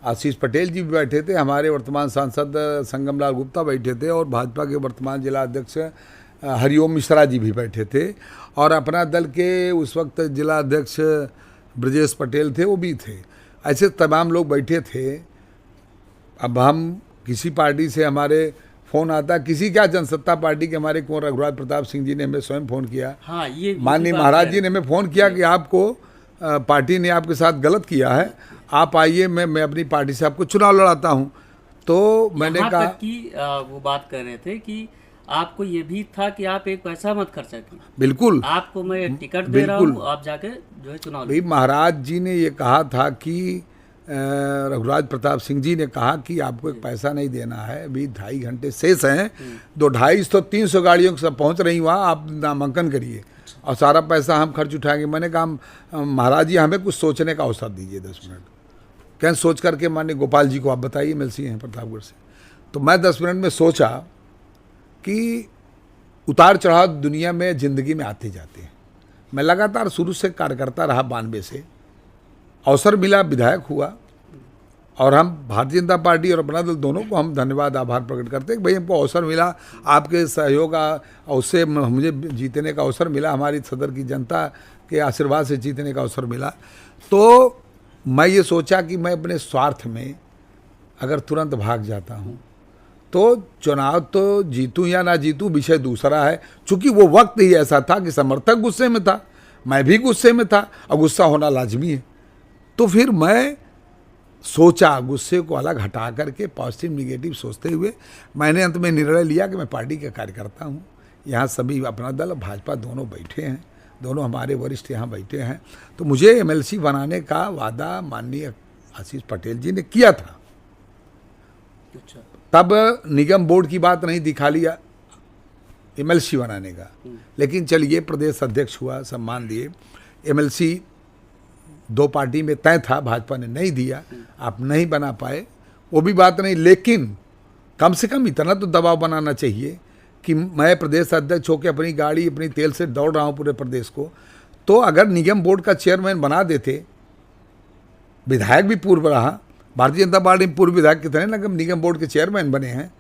आशीष पटेल जी भी बैठे थे, हमारे वर्तमान सांसद संगम लाल गुप्ता बैठे थे, और भाजपा के वर्तमान जिला अध्यक्ष हरिओम मिश्रा जी भी बैठे थे, और अपना दल के उस वक्त जिला अध्यक्ष ब्रजेश पटेल थे, वो भी थे। ऐसे तमाम लोग बैठे थे। अब हम किसी पार्टी से हमारे फ़ोन आता, किसी क्या जनसत्ता पार्टी के हमारे कुंवर रघुराज प्रताप सिंह जी ने हमें स्वयं फ़ोन किया। हाँ, ये माननीय महाराज जी ने हमें फ़ोन किया कि आपको पार्टी ने आपके साथ गलत किया है, आप आइए, मैं अपनी पार्टी से आपको चुनाव लड़ाता हूँ। तो मैंने कहा कि वो बात कर रहे थे कि आपको ये भी था कि आप एक पैसा मत खर्चा कीजिए, बिल्कुल, आपको मैं टिकट दे रहा हूँ, आप जाके जो है चुनाव भाई महाराज जी ने ये कहा था कि रघुराज प्रताप सिंह जी ने कहा कि आपको एक पैसा नहीं देना है, अभी 2.5 घंटे शेष हैं, 250-300 गाड़ियों सब पहुंच रही वहाँ, आप नामांकन करिए और सारा पैसा हम खर्च उठाएंगे। मैंने कहा महाराज जी, हमें कुछ सोचने का अवसर दीजिए 10 मिनट। क्या सोच करके माननीय गोपाल जी को आप बताइए, एमएलसी हैं प्रतापगढ़ से। तो मैं 10 मिनट में सोचा कि उतार चढ़ाव दुनिया में ज़िंदगी में आते जाते हैं। मैं लगातार शुरू से कार्यकर्ता रहा, 92 से अवसर मिला, विधायक हुआ, और हम भारतीय जनता पार्टी और अपना दल दोनों को हम धन्यवाद आभार प्रकट करते हैं कि भाई हमको अवसर मिला, आपके सहयोग उससे मुझे जीतने का अवसर मिला, हमारी सदर की जनता के आशीर्वाद से जीतने का अवसर मिला। तो मैं ये सोचा कि मैं अपने स्वार्थ में अगर तुरंत भाग जाता हूँ तो चुनाव तो जीतूं या ना जीतूं विषय दूसरा है। चूँकि वो वक्त ही ऐसा था कि समर्थक गुस्से में था, मैं भी गुस्से में था, और गुस्सा होना लाजमी है। तो फिर मैं सोचा, गुस्से को अलग हटा करके पॉजिटिव निगेटिव सोचते हुए मैंने अंत में निर्णय लिया कि मैं पार्टी का कार्यकर्ता हूँ। यहाँ सभी अपना दल भाजपा दोनों बैठे हैं, दोनों हमारे वरिष्ठ यहाँ बैठे हैं। तो मुझे एमएलसी बनाने का वादा माननीय आशीष पटेल जी ने किया था। तब निगम बोर्ड की बात नहीं दिखा लिया एमएलसी बनाने का, लेकिन चलिए प्रदेश अध्यक्ष हुआ, सम्मान दिए। एमएलसी 2 पार्टी में तय था, भाजपा ने नहीं दिया, आप नहीं बना पाए, वो भी बात नहीं, लेकिन कम से कम इतना तो दबाव बनाना चाहिए कि मैं प्रदेश अध्यक्ष होकर अपनी गाड़ी अपनी तेल से दौड़ रहा हूँ पूरे प्रदेश को। तो अगर निगम बोर्ड का चेयरमैन बना देते, विधायक भी पूर्व रहा, भारतीय जनता पार्टी में पूर्व विधायक कितने निगम बोर्ड के चेयरमैन बने हैं,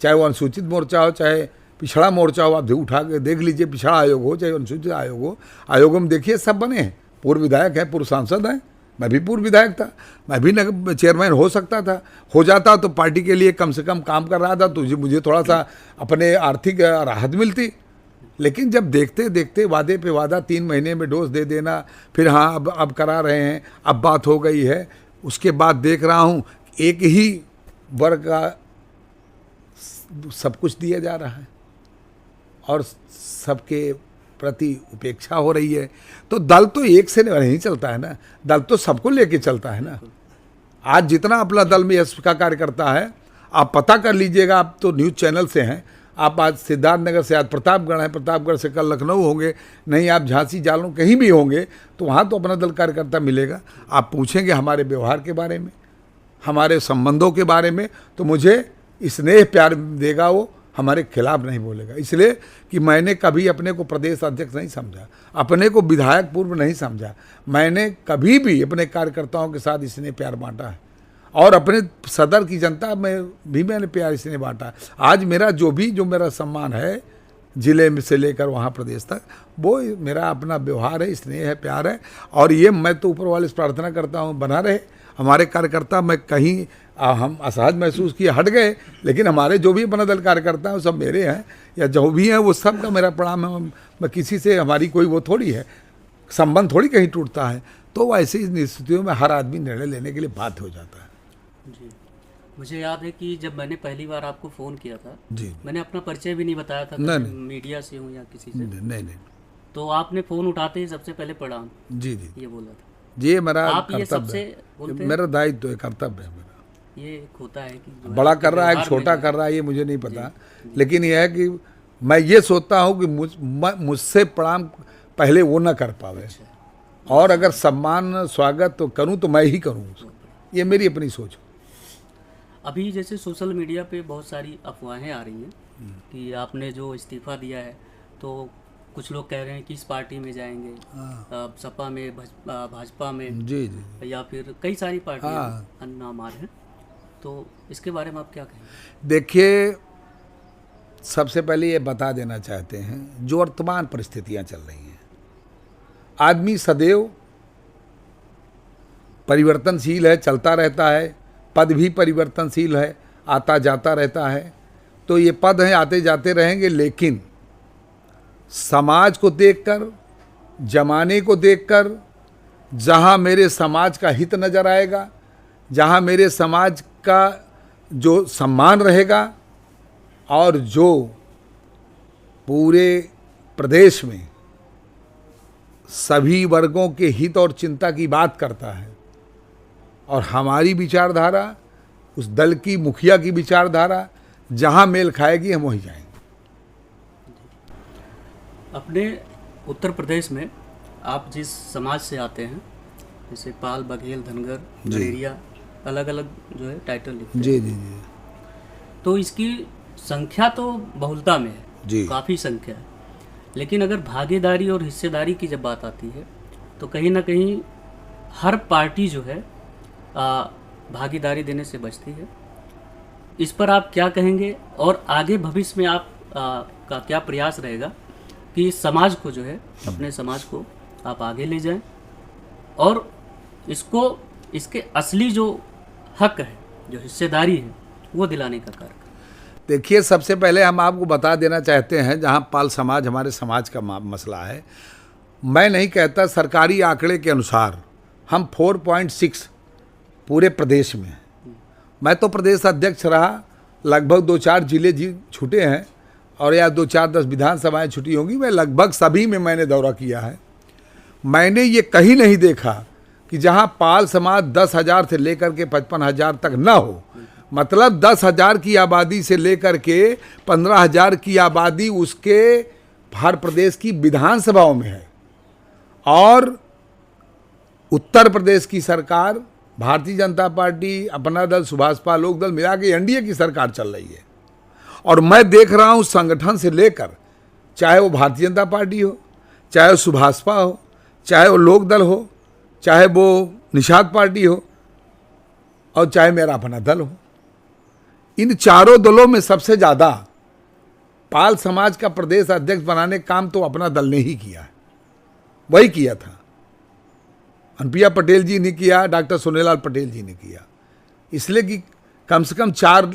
चाहे वो अनुसूचित मोर्चा हो चाहे पिछड़ा मोर्चा हो, आप उठा के देख लीजिए, पिछड़ा आयोग हो चाहे अनुसूचित आयोग हो, आयोगों में देखिए सब बने हैं, पूर्व विधायक हैं, पूर्व सांसद हैं, मैं भी पूर्व विधायक था, मैं भी नगर चेयरमैन हो सकता था, हो जाता तो पार्टी के लिए कम से कम काम कर रहा था तो मुझे थोड़ा सा अपने आर्थिक राहत मिलती। लेकिन जब देखते देखते वादे पे वादा, 3 महीने में डोज दे देना, फिर हाँ अब करा रहे हैं, अब बात हो गई है, उसके बाद देख रहा हूँ एक ही वर्ग का सब कुछ दिया जा रहा है और सबके प्रति उपेक्षा हो रही है। तो दल तो एक से नहीं चलता है ना, दल तो सबको लेके चलता है ना। आज जितना अपना दल में यश का कार्यकर्ता है, आप पता कर लीजिएगा, आप तो न्यूज़ चैनल से हैं, आप आज सिद्धार्थनगर से, आज प्रतापगढ़ है, प्रतापगढ़ से कल लखनऊ होंगे, नहीं आप झांसी जालौन कहीं भी होंगे, तो वहाँ तो अपना दल कार्यकर्ता मिलेगा। आप पूछेंगे हमारे व्यवहार के बारे में, हमारे संबंधों के बारे में, तो मुझे स्नेह प्यार देगा, वो हमारे खिलाफ नहीं बोलेगा। इसलिए कि मैंने कभी अपने को प्रदेश अध्यक्ष नहीं समझा, अपने को विधायक पूर्व नहीं समझा, मैंने कभी भी अपने कार्यकर्ताओं के साथ स्नेह प्यार बांटा है और अपने सदर की जनता में भी मैंने प्यार स्नेह बांटा। आज मेरा जो मेरा सम्मान है जिले में से लेकर वहाँ प्रदेश तक, वो मेरा अपना व्यवहार है, स्नेह है, प्यार है। और ये मैं तो ऊपर वाले से प्रार्थना करता हूँ बना रहे हमारे कार्यकर्ता। मैं कहीं हम असहज महसूस किए हट गए, लेकिन हमारे जो भी अपना दल कार्यकर्ता हैं वो सब मेरे हैं, या जो भी हैं वो सब का मेरा प्रणाम है। मैं किसी से हमारी कोई वो थोड़ी है, संबंध थोड़ी कहीं टूटता है। तो ऐसी स्थितियों में हर आदमी निर्णय लेने के लिए बाध्य हो जाता है। जी, मुझे याद है कि जब मैंने पहली बार आपको फ़ोन किया था जी, मैंने अपना परिचय भी नहीं बताया था, नहीं, मीडिया से हूँ या किसी से, नहीं, तो आपने फ़ोन उठाते ही सबसे पहले प्रणाम जी जी ये बोला था। ये मेरा आप ये कर्तव्य सबसे है, बोलते हैं, मेरा दायित्व है, कर्तव्य है मेरा। ये एक होता है कि जो बड़ा है कर रहा है कि व्यवहार में छोटा जो कर रहा है ये मुझे नहीं पता, लेकिन यह है कि मैं ये सोचता हूँ कि मुझसे प्रणाम पहले वो ना कर पावे, और अगर सम्मान स्वागत तो करूँ तो मैं ही करूँ, ये मेरी अपनी सोच है। अभी जैसे सोशल मीडिया पे बहुत सारी अफवाहें आ रही हैं कि आपने जो इस्तीफा दिया है, तो कुछ लोग कह रहे हैं कि इस पार्टी में जाएंगे, सपा में, भाजपा में, जी जी, या फिर कई सारी पार्टियां अन्य नाम आ रहे हैं, तो इसके बारे में आप क्या कहेंगे? देखिए, सबसे पहले ये बता देना चाहते हैं, जो वर्तमान परिस्थितियां चल रही हैं, आदमी सदैव परिवर्तनशील है, चलता रहता है, पद भी परिवर्तनशील है, आता जाता रहता है। तो ये पद हैं, आते जाते रहेंगे, लेकिन समाज को देखकर, जमाने को देखकर, जहाँ मेरे समाज का हित नज़र आएगा, जहाँ मेरे समाज का जो सम्मान रहेगा और जो पूरे प्रदेश में सभी वर्गों के हित और चिंता की बात करता है, और हमारी विचारधारा, उस दल की मुखिया की विचारधारा जहाँ मेल खाएगी हम वहीं जाएंगे। अपने उत्तर प्रदेश में आप जिस समाज से आते हैं, जैसे पाल, बघेल, धनगर, गलेरिया, अलग अलग जो है टाइटल लिखते हैं। जी जी जी, तो इसकी संख्या तो बहुलता में है जी, काफ़ी संख्या है, लेकिन अगर भागीदारी और हिस्सेदारी की जब बात आती है तो कहीं ना कहीं हर पार्टी जो है भागीदारी देने से बचती है। इस पर आप क्या कहेंगे, और आगे भविष्य में आप का क्या प्रयास रहेगा कि समाज को जो है, अपने समाज को आप आगे ले जाएं और इसको इसके असली जो हक है, जो हिस्सेदारी है, वो दिलाने का कार्य? देखिए, सबसे पहले हम आपको बता देना चाहते हैं, जहाँ पाल समाज हमारे समाज का मसला है, मैं नहीं कहता, सरकारी आंकड़े के अनुसार हम 4.6 पूरे प्रदेश में हैं। मैं तो प्रदेश अध्यक्ष रहा, लगभग 2-4 जिले छूटे हैं, और या 2-4-10 विधानसभाएं छुटी होंगी, मैं लगभग सभी में मैंने दौरा किया है। मैंने ये कहीं नहीं देखा कि जहाँ पाल समाज 10,000 से लेकर के 55,000 तक ना हो, मतलब 10,000 की आबादी से लेकर के 15,000 की आबादी उसके हर प्रदेश की विधानसभाओं में है। और उत्तर प्रदेश की सरकार, भारतीय जनता पार्टी, अपना दल, सुभाषपा लोक दल मिला के एनडीए की सरकार चल रही है, और मैं देख रहा हूँ संगठन से लेकर, चाहे वो भारतीय जनता पार्टी हो, चाहे वो सुभाषपा हो, चाहे वो लोक दल हो, चाहे वो निषाद पार्टी हो, और चाहे मेरा अपना दल हो, इन चारों दलों में सबसे ज़्यादा पाल समाज का प्रदेश अध्यक्ष बनाने का काम तो अपना दल ने ही किया है, वही किया था। अनुप्रिया पटेल जी ने किया, डॉक्टर सोनेलाल पटेल जी ने किया। इसलिए कि कम से कम 4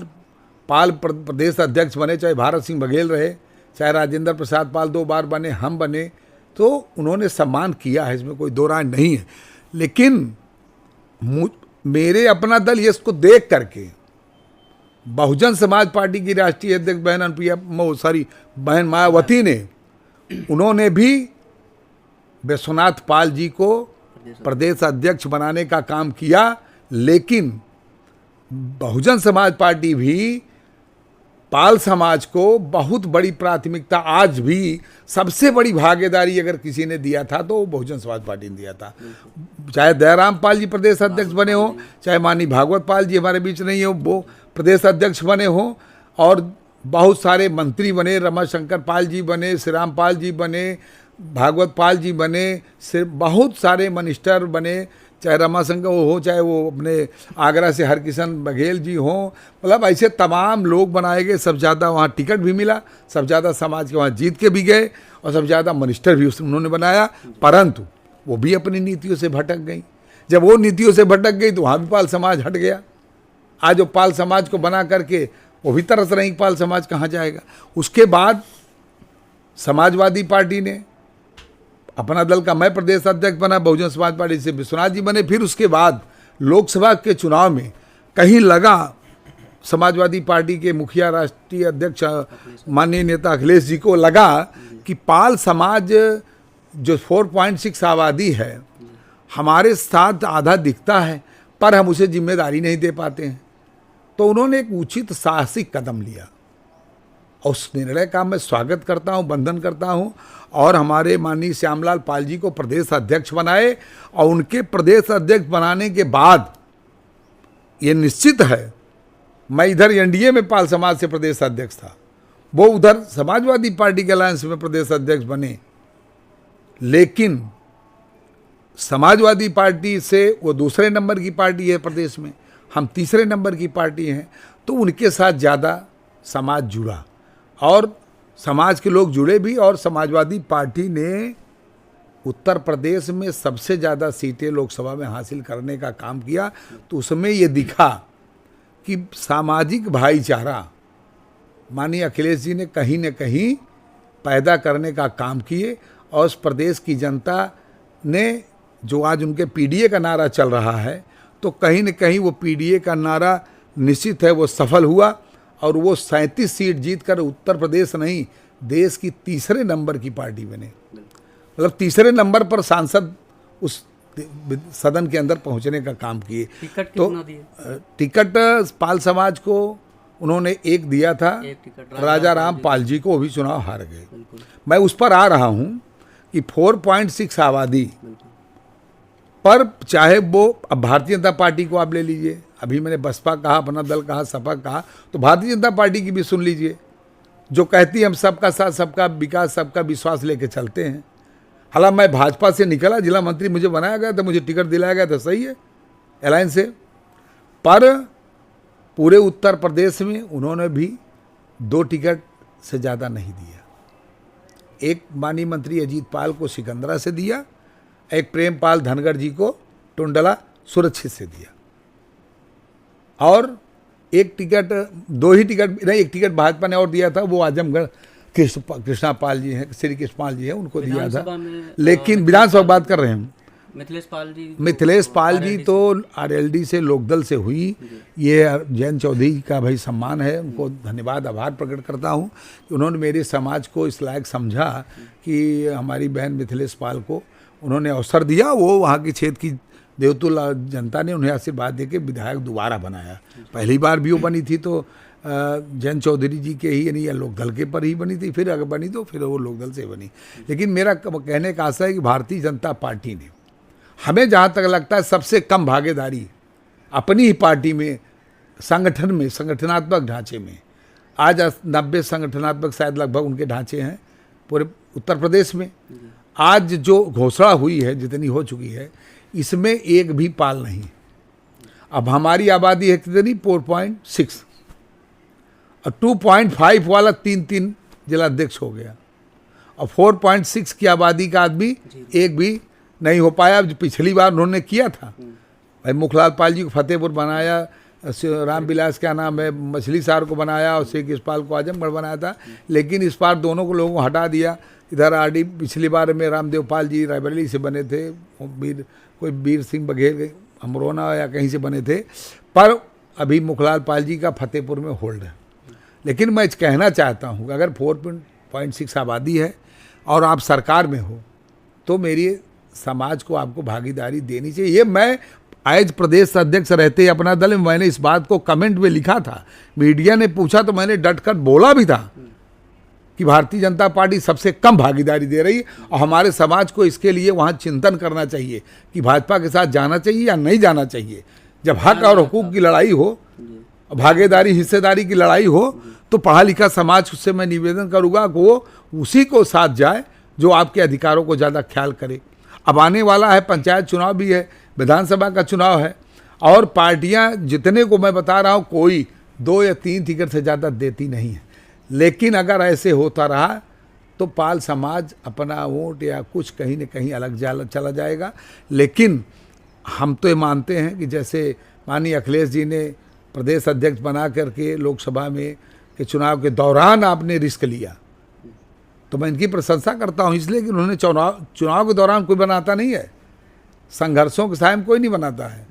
पाल प्रदेश अध्यक्ष बने, चाहे भारत सिंह बघेल रहे, चाहे राजेंद्र प्रसाद पाल 2 बार बने, हम बने, तो उन्होंने सम्मान किया है, इसमें कोई दो राय नहीं है। लेकिन मेरे अपना दल ये इसको देख करके बहुजन समाज पार्टी की राष्ट्रीय अध्यक्ष बहन मायावती ने, उन्होंने भी विश्वनाथ पाल जी को प्रदेश अध्यक्ष बनाने का काम किया। लेकिन बहुजन समाज पार्टी भी पाल समाज को बहुत बड़ी प्राथमिकता, आज भी सबसे बड़ी भागीदारी अगर किसी ने दिया था तो बहुजन समाज पार्टी ने दिया था। चाहे दयाराम पाल जी प्रदेश अध्यक्ष बने हो, चाहे माननीय भागवत पाल जी हमारे बीच नहीं हो, वो प्रदेश अध्यक्ष बने हो, और बहुत सारे मंत्री बने, रमाशंकर पाल जी बने, श्री राम पाल जी बने, भागवत पाल जी बने, बहुत सारे मिनिस्टर बने, चाहे रमाशंकर हो, चाहे वो अपने आगरा से हरकिशन बघेल जी हों, मतलब ऐसे तमाम लोग बनाए गए। सब ज़्यादा वहाँ टिकट भी मिला, सब ज़्यादा समाज के वहाँ जीत के भी गए, और सब ज़्यादा मिनिस्टर भी उन्होंने बनाया। परंतु वो भी अपनी नीतियों से भटक गई। जब वो नीतियों से भटक गई तो वहाँ भी पाल समाज हट गया। आज वो पाल समाज को बना करके वो भी तरस रही, पाल समाज कहाँ जाएगा। उसके बाद समाजवादी पार्टी ने अपना दल का मैं प्रदेश अध्यक्ष बना, बहुजन समाज पार्टी से विश्वनाथ जी बने। फिर उसके बाद लोकसभा के चुनाव में कहीं लगा समाजवादी पार्टी के मुखिया राष्ट्रीय अध्यक्ष माननीय नेता अखिलेश जी को लगा कि पाल समाज जो 4.6 आबादी है, हमारे साथ आधा दिखता है, पर हम उसे जिम्मेदारी नहीं दे पाते हैं। तो उन्होंने एक उचित साहसिक कदम लिया, और उस निर्णय का मैं स्वागत करता हूं, वंदन करता हूं, और हमारे माननीय श्यामलाल पाल जी को प्रदेश अध्यक्ष बनाए। और उनके प्रदेश अध्यक्ष बनाने के बाद ये निश्चित है, मैं इधर एनडीए में पाल समाज से प्रदेश अध्यक्ष था, वो उधर समाजवादी पार्टी के अलायंस में प्रदेश अध्यक्ष बने। लेकिन समाजवादी पार्टी से वो दूसरे नंबर की पार्टी है प्रदेश में, हम तीसरे नंबर की पार्टी हैं, तो उनके साथ ज़्यादा समाज जुड़ा, और समाज के लोग जुड़े भी। और समाजवादी पार्टी ने उत्तर प्रदेश में सबसे ज़्यादा सीटें लोकसभा में हासिल करने का काम किया। तो उसमें ये दिखा कि सामाजिक भाईचारा माननीय अखिलेश जी ने कहीं न कहीं पैदा करने का काम किए, और उस प्रदेश की जनता ने जो आज उनके पीडीए का नारा चल रहा है, तो कहीं न कहीं वो पीडीए का नारा निश्चित है वो सफल हुआ, और वो 37 सीट जीतकर उत्तर प्रदेश नहीं, देश की तीसरे नंबर की पार्टी बने। मतलब तीसरे नंबर पर सांसद उस सदन के अंदर पहुंचने का काम किए। तो टिकट पाल समाज को उन्होंने एक दिया था, राजा राम पाल जी को, वो भी चुनाव हार गए। मैं उस पर आ रहा हूं कि 4.6 आबादी पर, चाहे वो अब भारतीय जनता पार्टी को आप ले लीजिए, अभी मैंने बसपा कहा, अपना दल कहा, सपा कहा, तो भारतीय जनता पार्टी की भी सुन लीजिए, जो कहती है हम सबका साथ, सबका विकास, सबका विश्वास लेके चलते हैं। हालांकि मैं भाजपा से निकला, जिला मंत्री मुझे बनाया गया था, मुझे टिकट दिलाया गया था, सही है, अलायंस से, पर पूरे उत्तर प्रदेश में उन्होंने भी 2 टिकट से ज़्यादा नहीं दिया। एक माननीय मंत्री अजीत पाल को सिकंदरा से दिया, एक प्रेमपाल धनगर जी को टुंडला सुरक्षित से दिया, और एक टिकट, 2 ही टिकट नहीं, एक टिकट भाजपा ने और दिया था, वो आजमगढ़ कृष्णा पाल जी हैं, श्री कृष्ण पाल जी हैं, उनको दिया था। लेकिन विधानसभा बात कर रहे हैं, मिथिलेश पाल जी तो आरएलडी से, लोकदल से हुई। ये जयंत चौधरी का भाई सम्मान है, उनको धन्यवाद, आभार प्रकट करता हूँ कि उन्होंने मेरे समाज को इस लायक समझा कि हमारी बहन मिथिलेश पाल को उन्होंने अवसर दिया। वो वहाँ की क्षेत्र की देवतुल जनता ने उन्हें आशीर्वाद देके विधायक दोबारा बनाया। पहली बार भी वो बनी थी तो जयंत चौधरी जी के ही, यानी लोकदल के पर ही बनी थी, फिर अगर बनी तो फिर वो लोकदल से बनी। लेकिन मेरा कहने का आशा है कि भारतीय जनता पार्टी ने, हमें जहाँ तक लगता है, सबसे कम भागीदारी अपनी ही पार्टी में, संगठन में, संगठनात्मक ढांचे में। आज 90 संगठनात्मक शायद लगभग उनके ढांचे हैं पूरे उत्तर प्रदेश में। आज जो घोषणा हुई है, जितनी हो चुकी है, इसमें एक भी पाल नहीं। अब हमारी आबादी है कितनी, 4.6, और 2.5 वाला 3 जिला अध्यक्ष हो गया, और 4.6 की आबादी का आदमी एक भी नहीं हो पाया। जो पिछली बार उन्होंने किया था, भाई मुखलाल पाल जी को फतेहपुर बनाया, रामविलास क्या नाम है मछली सार को बनाया और शेख इस्पाल को आजमगढ़ बनाया था, लेकिन इस बार दोनों को लोगों को हटा दिया। इधर आरडी पिछली बार में रामदेव पाल जी रायबरेली से बने थे, कोई वीर सिंह बघेल अमरोना या कहीं से बने थे, पर अभी मुखलाल पाल जी का फतेहपुर में होल्ड है। लेकिन मैं कहना चाहता हूँ कि अगर 4.6 आबादी है और आप सरकार में हो तो मेरी समाज को आपको भागीदारी देनी चाहिए। ये मैं एज प्रदेश अध्यक्ष रहते अपना दल में मैंने इस बात को कमेंट में लिखा था, मीडिया ने पूछा तो मैंने डटकर बोला भी था कि भारतीय जनता पार्टी सबसे कम भागीदारी दे रही है और हमारे समाज को इसके लिए वहाँ चिंतन करना चाहिए कि भाजपा के साथ जाना चाहिए या नहीं जाना चाहिए। जब हक और हुकूक की लड़ाई हो, भागीदारी हिस्सेदारी की लड़ाई हो, तो पढ़ा लिखा समाज से मैं निवेदन करूँगा कि वो उसी को साथ जाए जो आपके अधिकारों को ज़्यादा ख्याल करे। अब आने वाला है पंचायत चुनाव भी है, विधानसभा का चुनाव है, और पार्टियां जितने को मैं बता रहा हूँ कोई 2 या 3 टिकट से ज़्यादा देती नहीं है। लेकिन अगर ऐसे होता रहा तो पाल समाज अपना वोट या कुछ कहीं न कहीं अलग चला जाएगा। लेकिन हम तो ये मानते हैं कि जैसे माननीय अखिलेश जी ने प्रदेश अध्यक्ष बना करके लोकसभा में के चुनाव के दौरान आपने रिस्क लिया, तो मैं इनकी प्रशंसा करता हूँ, इसलिए कि उन्होंने चुनाव के दौरान कोई बनाता नहीं है, संघर्षों के समय कोई नहीं बनाता है,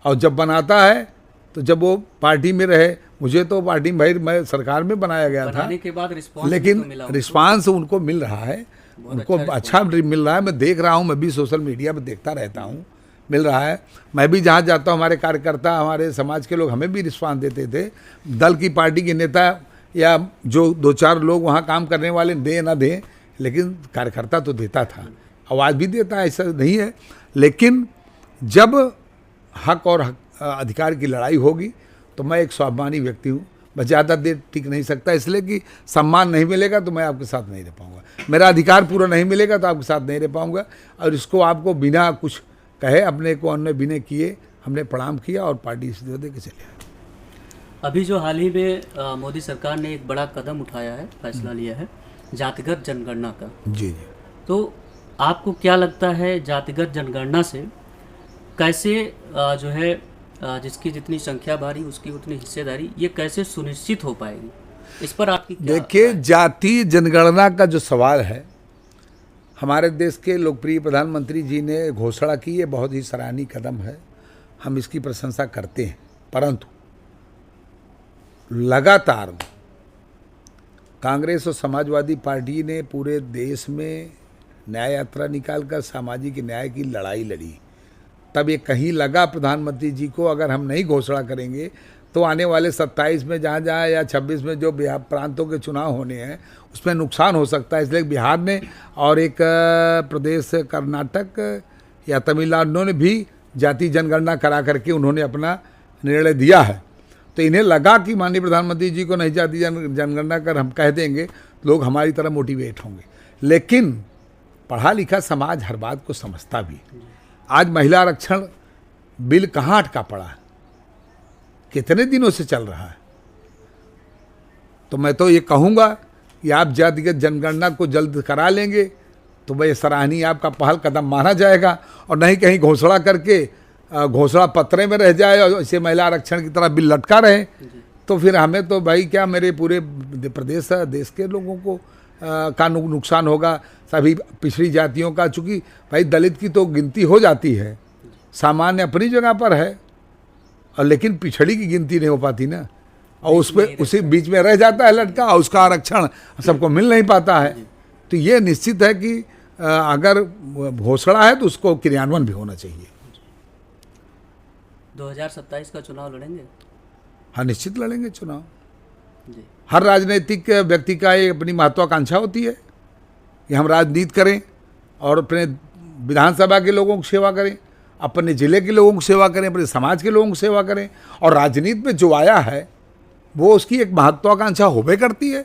और जब बनाता है तो जब वो पार्टी में रहे। मुझे तो पार्टी में भाई मैं सरकार में बनाया गया था, के बाद रिस्पांस लेकिन तो रिस्पांस उनको मिल रहा है, उनको अच्छा मिल रहा है। मैं देख रहा हूँ, मैं भी सोशल मीडिया पर देखता रहता हूँ, मिल रहा है। मैं भी जहाँ जाता हूँ हमारे कार्यकर्ता, हमारे समाज के लोग हमें भी रिस्पांस देते थे। दल की पार्टी के नेता या जो 2-4 लोग वहाँ काम करने वाले दें ना दें, लेकिन कार्यकर्ता तो देता था, आवाज़ भी देता है, ऐसा नहीं है। लेकिन जब हक और अधिकार की लड़ाई होगी तो मैं एक स्वाभिमानी व्यक्ति हूँ, मैं ज़्यादा देर टिक नहीं सकता, इसलिए कि सम्मान नहीं मिलेगा तो मैं आपके साथ नहीं रह पाऊँगा, मेरा अधिकार पूरा नहीं मिलेगा तो आपके साथ नहीं रह पाऊँगा। और इसको आपको बिना कुछ कहे अपने को अन्य बिना किए हमने प्रणाम किया और पार्टी से दे के चले। अभी जो हाल ही में मोदी सरकार ने एक बड़ा कदम उठाया है, फैसला लिया है जातिगत जनगणना का। जी जी। तो आपको क्या लगता है जातिगत जनगणना से कैसे जो है जिसकी जितनी संख्या भारी उसकी उतनी हिस्सेदारी, ये कैसे सुनिश्चित हो पाएगी, इस पर आपकी क्या? देखिए, जाति जनगणना का जो सवाल है, हमारे देश के लोकप्रिय प्रधानमंत्री जी ने घोषणा की, ये बहुत ही सराहनीय कदम है, हम इसकी प्रशंसा करते हैं। परंतु लगातार कांग्रेस और समाजवादी पार्टी ने पूरे देश में न्याय यात्रा निकालकर सामाजिक न्याय की लड़ाई लड़ी। तब ये कहीं लगा प्रधानमंत्री जी को, अगर हम नहीं घोषणा करेंगे तो आने वाले 27 में जहाँ या 26 में जो बिहार प्रांतों के चुनाव होने हैं उसमें नुकसान हो सकता है। इसलिए बिहार ने और एक प्रदेश कर्नाटक या तमिलनाडु ने भी जाति जनगणना करा करके उन्होंने अपना निर्णय दिया है। तो इन्हें लगा कि माननीय प्रधानमंत्री जी को नहीं जाति जनगणना कर हम कह देंगे, लोग हमारी तरह मोटिवेट होंगे। लेकिन पढ़ा लिखा समाज हर बात को समझता भी। आज महिला आरक्षण बिल कहाँ अटका पड़ा है, कितने दिनों से चल रहा है। तो मैं तो ये कहूँगा कि आप जातिगत जनगणना को जल्द करा लेंगे तो भाई सराहनीय आपका पहल कदम माना जाएगा, और नहीं कहीं घोषणा करके घोषणा पत्र में रह जाए और इसे महिला आरक्षण की तरह बिल लटका रहे, तो फिर हमें तो भाई क्या, मेरे पूरे प्रदेश देश के लोगों को का नुकसान होगा, सभी पिछड़ी जातियों का। चूँकि भाई दलित की तो गिनती हो जाती है, सामान्य अपनी जगह पर है, और लेकिन पिछड़ी की गिनती नहीं हो पाती ना, और उस पर उसी बीच में रह जाता है लटका, और उसका आरक्षण सबको मिल नहीं पाता है। तो ये निश्चित है कि अगर घोषणा है तो उसको क्रियान्वयन भी होना चाहिए। 2027 का चुनाव लड़ेंगे? हाँ, निश्चित लड़ेंगे चुनाव। जी। हर राजनीतिक व्यक्ति का ये अपनी महत्वाकांक्षा होती है कि हम राजनीति करें और अपने विधानसभा के लोगों की सेवा करें, अपने ज़िले के लोगों की सेवा करें, अपने समाज के लोगों की सेवा करें। और राजनीति में जो आया है वो उसकी एक महत्वाकांक्षा होबे करती है।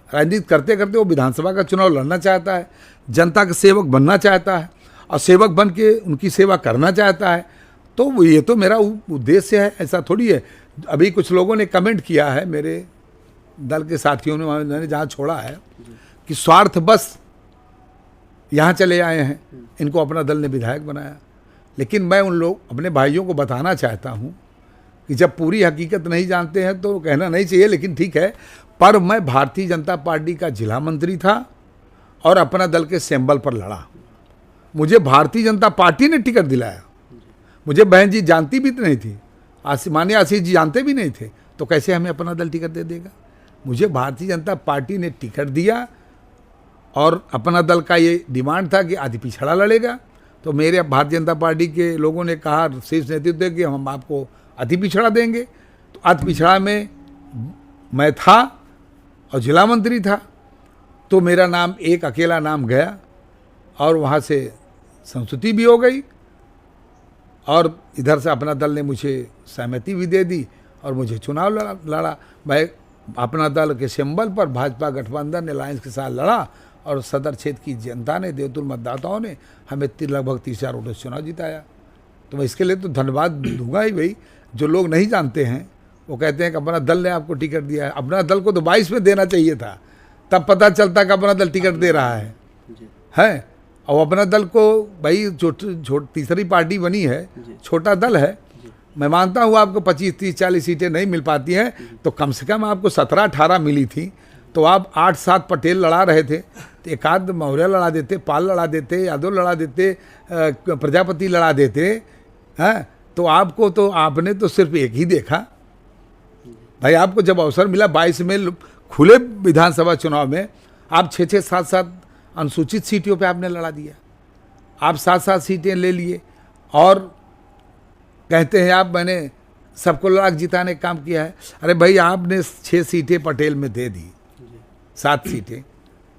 राजनीति करते करते वो विधानसभा का चुनाव लड़ना चाहता है, जनता का सेवक बनना चाहता है, और सेवक बन के उनकी सेवा करना चाहता है। तो ये तो मेरा उद्देश्य है, ऐसा थोड़ी है। अभी कुछ लोगों ने कमेंट किया है, मेरे दल के साथियों ने, मैंने जहाँ छोड़ा है कि स्वार्थ बस यहाँ चले आए हैं, इनको अपना दल ने विधायक बनाया। लेकिन मैं उन लोग अपने भाइयों को बताना चाहता हूँ कि जब पूरी हकीकत नहीं जानते हैं तो कहना नहीं चाहिए, लेकिन ठीक है। पर मैं भारतीय जनता पार्टी का जिला मंत्री था और अपना दल के सिंबल पर लड़ा। मुझे भारतीय जनता पार्टी ने टिकट दिलाया। मुझे बहन जी जानती भी नहीं थी, माननीय आशीष जी जानते भी नहीं थे, तो कैसे हमें अपना दल टिकट दे देगा। मुझे भारतीय जनता पार्टी ने टिकट दिया और अपना दल का ये डिमांड था कि अति पिछड़ा लड़ेगा। तो मेरे भारतीय जनता पार्टी के लोगों ने कहा, शीर्ष नेतृत्व कि हम आपको अति पिछड़ा देंगे। तो अति पिछड़ा में मैं था और जिला मंत्री था, तो मेरा नाम एक अकेला नाम गया और वहाँ से संस्तुति भी हो गई और इधर से अपना दल ने मुझे सहमति भी दे दी और मुझे चुनाव लड़ा। मैं अपना दल के सिंबल पर भाजपा गठबंधन अलायंस के साथ लड़ा और सदर क्षेत्र की जनता ने, देवतुल मतदाताओं ने हमें लगभग 30,000 वोटों से चुनाव जिताया। तो मैं इसके लिए तो धन्यवाद दूंगा ही भाई। जो लोग नहीं जानते हैं वो कहते हैं कि अपना दल ने आपको टिकट दिया है। अपना दल को तो 22 में देना चाहिए था, तब पता चलता कि अपना दल टिकट दे रहा है। और अपना दल को भाई तीसरी पार्टी बनी है, छोटा दल है। मैं मानता हूँ आपको 25, 30, 40 सीटें नहीं मिल पाती हैं, तो कम से कम आपको 17, 18 मिली थी। तो आप 8, 7 पटेल लड़ा रहे थे, तो एक आध मौर्य लड़ा देते, पाल लड़ा देते, यादव लड़ा देते, प्रजापति लड़ा देते हैं। तो आपको तो आपने तो सिर्फ एक ही देखा भाई। आपको जब अवसर मिला 22 में खुले विधानसभा चुनाव में, आप 6-6, 7-7 अनुसूचित सीटों पे आपने लड़ा दिया। आप 7-7 सीटें ले लिए और कहते हैं आप मैंने सबको लड़ा जिताने का काम किया है। अरे भाई आपने 6 सीटें पटेल में दे दी, 7 सीटें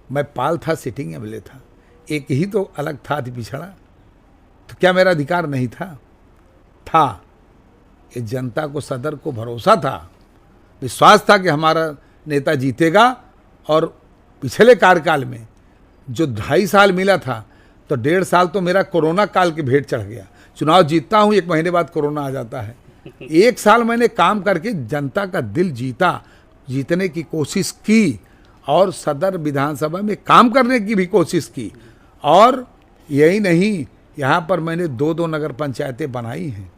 मैं पाल था, सिटिंग एमएलए था, एक ही तो अलग था अति पिछड़ा। तो क्या मेरा अधिकार नहीं था? ये जनता को, सदर को भरोसा था, विश्वास था कि हमारा नेता जीतेगा। और पिछले कार्यकाल में जो 2.5 साल मिला था, तो 1.5 साल तो मेरा कोरोना काल के भेंट चढ़ गया। चुनाव जीतता हूँ, 1 महीने बाद कोरोना आ जाता है। 1 साल मैंने काम करके जनता का दिल जीतने की कोशिश की और सदर विधानसभा में काम करने की भी कोशिश की। और यही नहीं, यहाँ पर मैंने 2-2 नगर पंचायतें बनाई हैं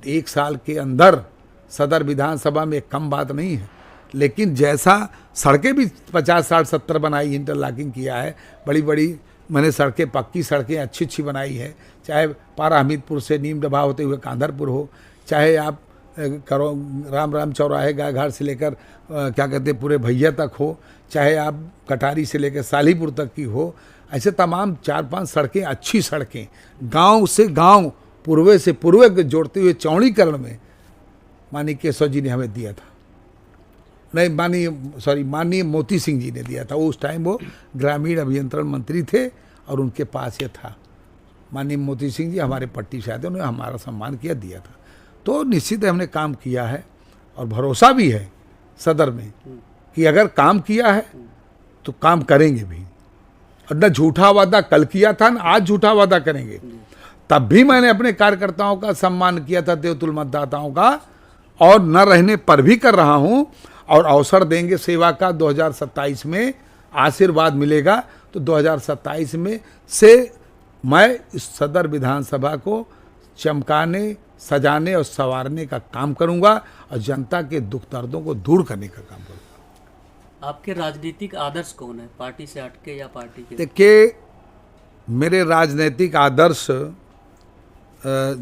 1 साल के अंदर। सदर विधानसभा में कम बात नहीं है। लेकिन जैसा सड़कें भी 50, 60, 70 बनाई, इंटरलॉकिंग किया है, बड़ी बड़ी मैंने सड़कें, पक्की सड़कें अच्छी बनाई है। चाहे पारा हमीदपुर से नीम डभा होते हुए कांधरपुर हो, चाहे आप करो राम चौराहे गायघाट से लेकर क्या कहते हैं पूरे भैया तक हो, चाहे आप कटारी से लेकर सालीपुर तक की हो। ऐसे तमाम 4-5 सड़कें, अच्छी सड़कें, गांव से गांव, पूर्वे से पूर्वे को जोड़ते हुए चौड़ीकरण में माननीय केशव जी ने हमें दिया था। नहीं, माननीय मोती सिंह जी ने दिया था। उस टाइम वो ग्रामीण अभियंत्रण मंत्री थे और उनके पास ये था। माननीय मोती सिंह जी हमारे पट्टी से आए थे, उन्होंने हमारा सम्मान किया, दिया था। तो निश्चित हमने काम किया है और भरोसा भी है सदर में कि अगर काम किया है तो काम करेंगे भी। और न झूठा वादा कल किया था, न आज झूठा वादा करेंगे। तब भी मैंने अपने कार्यकर्ताओं का सम्मान किया था, देवतुल मतदाताओं का, और न रहने पर भी कर रहा हूं। और अवसर देंगे सेवा का 2027 में, आशीर्वाद मिलेगा तो 2027 में से मैं इस सदर विधानसभा को चमकाने, सजाने और संवारने का काम करूंगा और जनता के दुख दर्दों को दूर करने का काम करूंगा। आपके राजनीतिक आदर्श कौन है, पार्टी से हटके या पार्टी के? देखिए, मेरे राजनीतिक आदर्श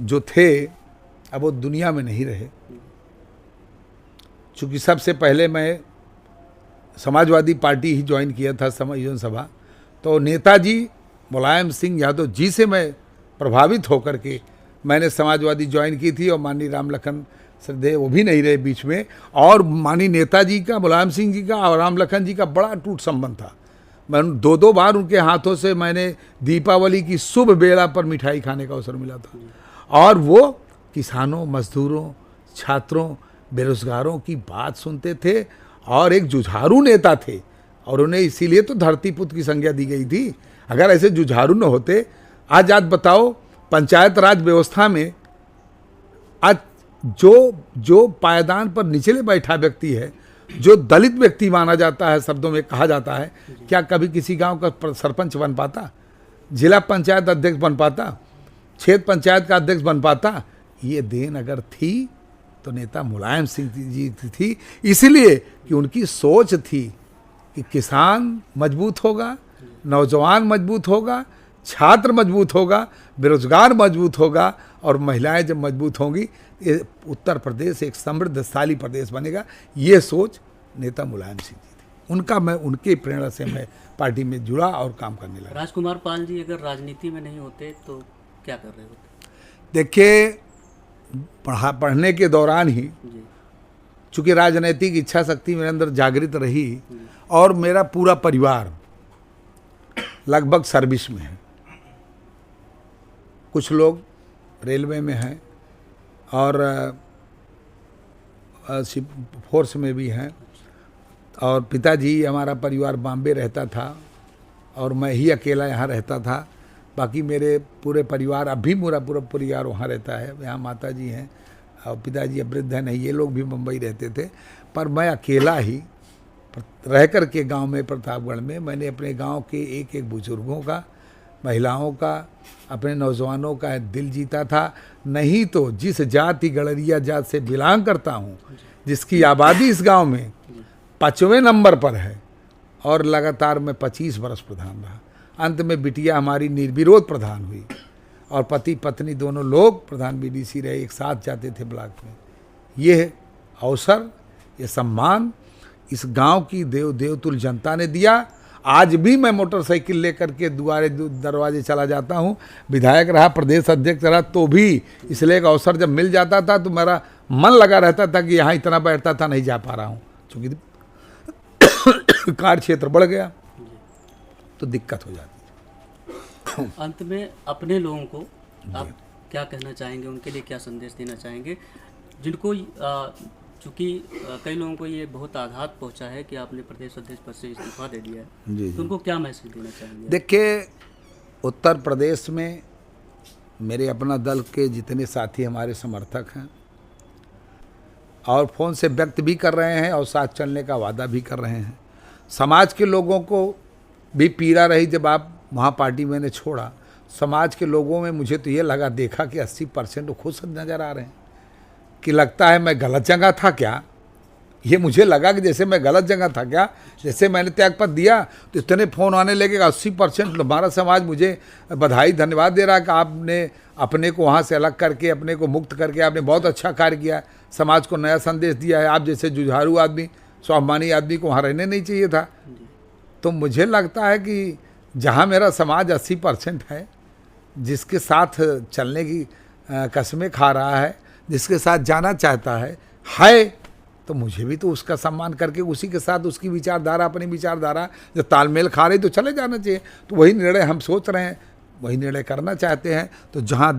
जो थे अब वो दुनिया में नहीं रहे। चूँकि सबसे पहले मैं समाजवादी पार्टी ही ज्वाइन किया था, समायोजन सभा। तो नेताजी मुलायम सिंह यादव जी से मैं प्रभावित होकर के मैंने समाजवादी ज्वाइन की थी। और माननीय राम लखन श्रद्धेय वो भी नहीं रहे बीच में। और माननीय नेताजी का, मुलायम सिंह जी का और राम लखन जी का बड़ा टूट संबंध था। मैं 2-2 बार उनके हाथों से मैंने दीपावली की शुभ बेला पर मिठाई खाने का अवसर मिला था। और वो किसानों, मजदूरों, छात्रों, बेरोजगारों की बात सुनते थे और एक जुझारू नेता थे। और उन्हें इसीलिए तो धरती पुत्र की संज्ञा दी गई थी। अगर ऐसे जुझारू न होते, आज बताओ पंचायत राज व्यवस्था में आज जो पायदान पर निचले बैठा व्यक्ति है, जो दलित व्यक्ति माना जाता है, शब्दों में कहा जाता है, क्या कभी किसी गांव का सरपंच बन पाता? जिला पंचायत अध्यक्ष बन पाता, क्षेत्र पंचायत का अध्यक्ष बन पाता। ये देन अगर थी तो नेता मुलायम सिंह जी थी, इसलिए कि उनकी सोच थी कि किसान मजबूत होगा, नौजवान मजबूत होगा, छात्र मजबूत होगा, बेरोजगार मजबूत होगा और महिलाएं जब मजबूत होंगी ये उत्तर प्रदेश एक समृद्धशाली प्रदेश बनेगा। ये सोच नेता मुलायम सिंह जी थी। उनके प्रेरणा से मैं पार्टी में जुड़ा और काम करने लगा। राजकुमार पाल जी अगर राजनीति में नहीं होते तो क्या कर रहे होते? देखिए, पढ़ने के दौरान ही चूँकि राजनीतिक इच्छा शक्ति मेरे अंदर जागृत रही और मेरा पूरा परिवार लगभग सर्विस में है। कुछ लोग रेलवे में हैं और फोर्स में भी हैं, और पिताजी हमारा परिवार बॉम्बे रहता था और मैं ही अकेला यहाँ रहता था। बाकी मेरे पूरे परिवार, अभी मेरा पूरा परिवार वहाँ रहता है। यहाँ माता जी हैं और पिताजी वृद्ध हैं नहीं, ये लोग भी मुंबई रहते थे, पर मैं अकेला ही रह कर के गाँव में, प्रतापगढ़ में मैंने अपने गाँव के एक एक बुजुर्गों का, महिलाओं का, अपने नौजवानों का दिल जीता था। नहीं तो जिस जाति गड़रिया जात से बिलोंग करता हूँ, जिसकी आबादी इस गांव में 5वें नंबर पर है और लगातार मैं 25 वर्ष प्रधान रहा। अंत में बिटिया हमारी निर्विरोध प्रधान हुई और पति पत्नी दोनों लोग प्रधान बीडीसी रहे, एक साथ जाते थे ब्लॉक में। ये अवसर, ये सम्मान इस गांव की देवतुल्य जनता ने दिया। आज भी मैं मोटरसाइकिल लेकर के दरवाजे चला जाता हूँ। विधायक रहा, प्रदेश अध्यक्ष रहा, तो भी इसलिए एक अवसर जब मिल जाता था तो मेरा मन लगा रहता था कि यहाँ इतना बैठता था, नहीं जा पा रहा हूँ क्योंकि कार्य क्षेत्र बढ़ गया तो दिक्कत हो जाती है। अंत में अपने लोगों को आप क्या कहना चाहेंगे, उनके लिए क्या संदेश देना चाहेंगे जिनको चूँकि कई लोगों को ये बहुत आघात पहुंचा है कि आपने प्रदेश अध्यक्ष पद से इस्तीफा दे दिया है, जी, तो उनको क्या मैसेज देना चाहेंगे? देखिए, उत्तर प्रदेश में मेरे अपना दल के जितने साथी हमारे समर्थक हैं और फ़ोन से व्यक्त भी कर रहे हैं और साथ चलने का वादा भी कर रहे हैं। समाज के लोगों को भी पीड़ा रही जब आप वहाँ पार्टी मैंने छोड़ा। समाज के लोगों में मुझे तो ये लगा, देखा कि 80% खुश नज़र आ रहे हैं कि लगता है मैं गलत जगह था क्या। ये मुझे लगा कि जैसे मैं गलत जगह था क्या। जैसे मैंने त्यागपत्र दिया तो इतने फ़ोन आने लगे, 80% हमारा समाज मुझे बधाई धन्यवाद दे रहा है कि आपने अपने को वहाँ से अलग करके, अपने को मुक्त करके आपने बहुत अच्छा कार्य किया, समाज को नया संदेश दिया है। आप जैसे जुझारू आदमी, स्वाभिमानी आदमी को वहाँ रहने नहीं चाहिए था। तो मुझे लगता है कि जहाँ मेरा समाज 80% है, जिसके साथ चलने की कस्में खा रहा है, जिसके साथ जाना चाहता है तो मुझे भी तो उसका सम्मान करके उसी के साथ उसकी विचारधारा, अपनी विचारधारा जब तालमेल खा रही तो चले जाना चाहिए। तो वही निर्णय हम सोच रहे हैं, वही निर्णय करना चाहते हैं। तो जहाँ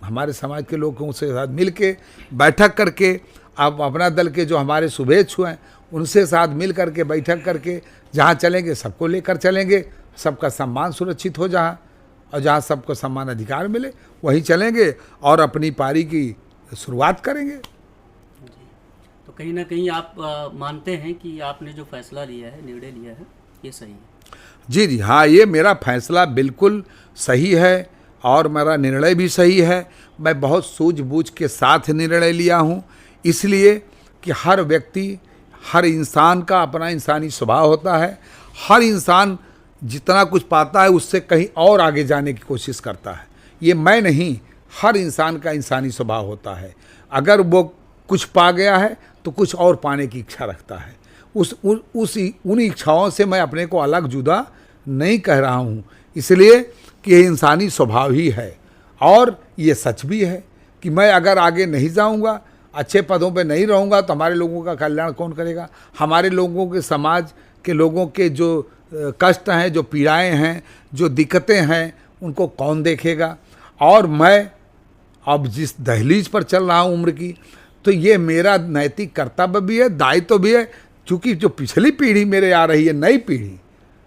हमारे समाज के लोगों से साथ मिल के बैठक करके, अब अपना दल के जो हमारे शुभेच्छु हैं उनसे साथ मिल करके बैठक करके जहाँ चलेंगे सबको लेकर चलेंगे, सबका सम्मान सुरक्षित हो जहाँ, और जहाँ सबको सम्मान अधिकार मिले वहीं चलेंगे और अपनी पारी की शुरुआत करेंगे। तो कहीं ना कहीं आप मानते हैं कि आपने जो फैसला लिया है, निर्णय लिया है, ये सही है? जी जी हाँ, ये मेरा फैसला बिल्कुल सही है और मेरा निर्णय भी सही है। मैं बहुत सूझबूझ के साथ निर्णय लिया हूँ, इसलिए कि हर व्यक्ति, हर इंसान का अपना इंसानी स्वभाव होता है। हर इंसान जितना कुछ पाता है उससे कहीं और आगे जाने की कोशिश करता है। ये मैं नहीं, हर इंसान का इंसानी स्वभाव होता है। अगर वो कुछ पा गया है तो कुछ और पाने की इच्छा रखता है। उन इच्छाओं से मैं अपने को अलग जुदा नहीं कह रहा हूँ, इसलिए कि ये इंसानी स्वभाव ही है। और ये सच भी है कि मैं अगर आगे नहीं जाऊँगा, अच्छे पदों पे नहीं रहूँगा तो हमारे लोगों का कल्याण कौन करेगा? हमारे लोगों के, समाज के लोगों के जो कष्ट हैं, जो पीड़ाएं हैं, जो दिक्कतें हैं, उनको कौन देखेगा? और मैं अब जिस दहलीज पर चल रहा हूँ उम्र की, तो ये मेरा नैतिक कर्तव्य भी है, दायित्व भी है। क्योंकि जो पिछली पीढ़ी मेरे आ रही है, नई पीढ़ी,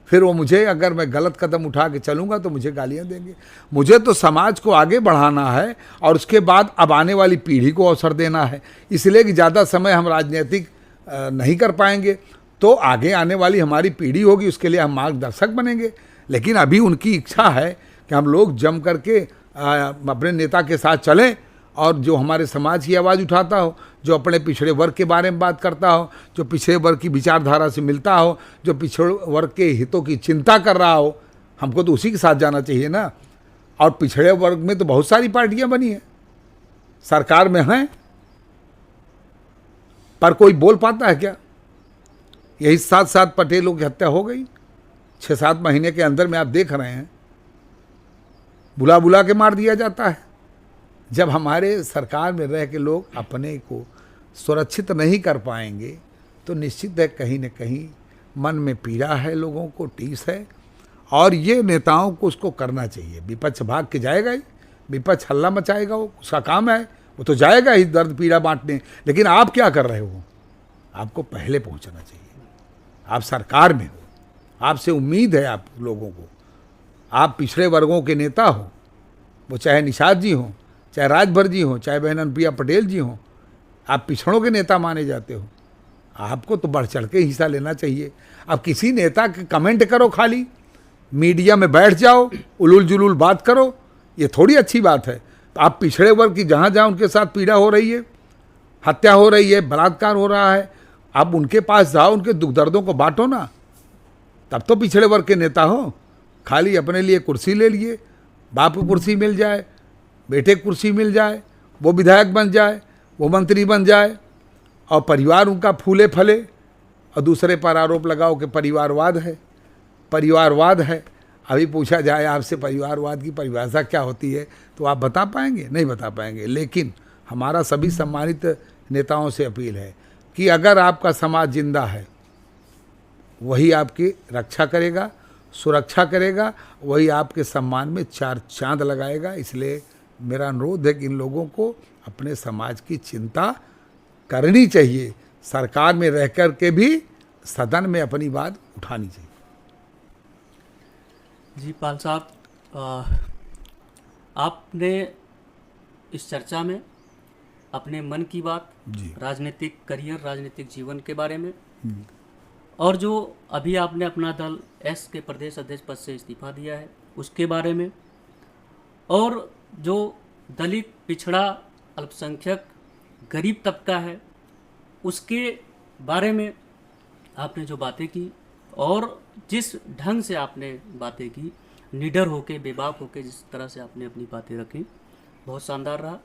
फिर वो मुझे, अगर मैं गलत कदम उठा के चलूँगा तो मुझे गालियाँ देंगे। मुझे तो समाज को आगे बढ़ाना है और उसके बाद अब आने वाली पीढ़ी को अवसर देना है। इसलिए कि ज़्यादा समय हम राजनीतिक नहीं कर पाएंगे तो आगे आने वाली हमारी पीढ़ी होगी, उसके लिए हम मार्गदर्शक बनेंगे। लेकिन अभी उनकी इच्छा है कि हम लोग जम करके अपने नेता के साथ चलें, और जो हमारे समाज की आवाज़ उठाता हो, जो अपने पिछड़े वर्ग के बारे में बात करता हो, जो पिछड़े वर्ग की विचारधारा से मिलता हो, जो पिछड़े वर्ग के हितों की चिंता कर रहा हो, हमको तो उसी के साथ जाना चाहिए ना। और पिछड़े वर्ग में तो बहुत सारी पार्टियां बनी हैं, सरकार में हैं, पर कोई बोल पाता है क्या? यही 7 पटेलों की हत्या हो गई 6-7 महीने के अंदर में, आप देख रहे हैं, बुला बुला के मार दिया जाता है। जब हमारे सरकार में रह के लोग अपने को सुरक्षित नहीं कर पाएंगे तो निश्चित है कहीं न कहीं मन में पीड़ा है, लोगों को टीस है, और ये नेताओं को उसको करना चाहिए। विपक्ष भाग के जाएगा ही, विपक्ष हल्ला मचाएगा, वो उसका काम है, वो तो जाएगा ही दर्द पीड़ा बांटने, लेकिन आप क्या कर रहे हो? आपको पहले पहुंचना चाहिए। आप सरकार में हो, आपसे उम्मीद है आप लोगों को, आप पिछड़े वर्गों के नेता हो, वो चाहे निषाद जी हों, चाहे राजभर जी हों, चाहे बहन अनुप्रिया पटेल जी हों, आप पिछड़ों के नेता माने जाते हो, आपको तो बढ़ चढ़ के हिस्सा लेना चाहिए। अब किसी नेता के कमेंट करो, खाली मीडिया में बैठ जाओ, उलूल जुलूल बात करो, ये थोड़ी अच्छी बात है। तो आप पिछड़े वर्ग की जहाँ जहाँ उनके साथ पीड़ा हो रही है, हत्या हो रही है, बलात्कार हो रहा है, आप उनके पास जाओ, उनके दुख दर्दों को बांटो ना, तब तो पिछड़े वर्ग के नेता हो। खाली अपने लिए कुर्सी ले लिए, बाप को कुर्सी मिल जाए, बेटे को कुर्सी मिल जाए, वो विधायक बन जाए, वो मंत्री बन जाए, और परिवार उनका फूले फले, और दूसरे पर आरोप लगाओ कि परिवारवाद है, परिवारवाद है। अभी पूछा जाए आपसे परिवारवाद की परिभाषा क्या होती है, तो आप बता पाएंगे? नहीं बता पाएंगे। लेकिन हमारा सभी सम्मानित नेताओं से अपील है कि अगर आपका समाज जिंदा है, वही आपकी रक्षा करेगा, सुरक्षा करेगा, वही आपके सम्मान में 4 चांद लगाएगा। इसलिए मेरा अनुरोध है कि इन लोगों को अपने समाज की चिंता करनी चाहिए, सरकार में रह कर के भी सदन में अपनी बात उठानी चाहिए। जी पाल साहब, आपने इस चर्चा में अपने मन की बात, राजनीतिक करियर, राजनीतिक जीवन के बारे में, और जो अभी आपने अपना दल एस के प्रदेश अध्यक्ष पद से इस्तीफा दिया है उसके बारे में, और जो दलित, पिछड़ा, अल्पसंख्यक, गरीब तबका है उसके बारे में आपने जो बातें की, और जिस ढंग से आपने बातें की, निडर होके, बेबाक होके जिस तरह से आपने अपनी बातें रखी, बहुत शानदार रहा।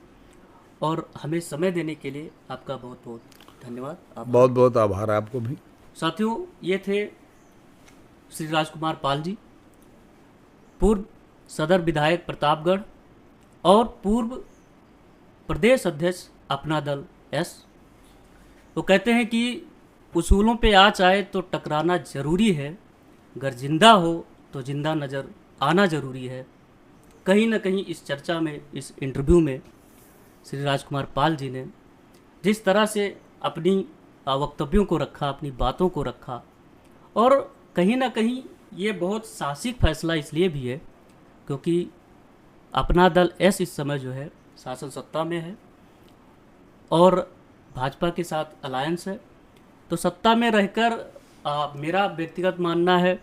और हमें समय देने के लिए आपका बहुत बहुत धन्यवाद। बहुत बहुत आभार आपको भी। साथियों, ये थे श्री राजकुमार पाल जी, पूर्व सदर विधायक प्रतापगढ़ और पूर्व प्रदेश अध्यक्ष अपना दल एस। वो कहते हैं कि उसूलों पे आँच आए तो टकराना ज़रूरी है, अगर जिंदा हो तो जिंदा नज़र आना ज़रूरी है। कहीं ना कहीं इस चर्चा में, इस इंटरव्यू में श्री राजकुमार पाल जी ने जिस तरह से अपनी वक्तव्यों को रखा, अपनी बातों को रखा, और कहीं ना कहीं ये बहुत साहसिक फैसला इसलिए भी है क्योंकि अपना दल एस इस समय जो है शासन सत्ता में है और भाजपा के साथ अलायंस है। तो सत्ता में रहकर मेरा व्यक्तिगत मानना है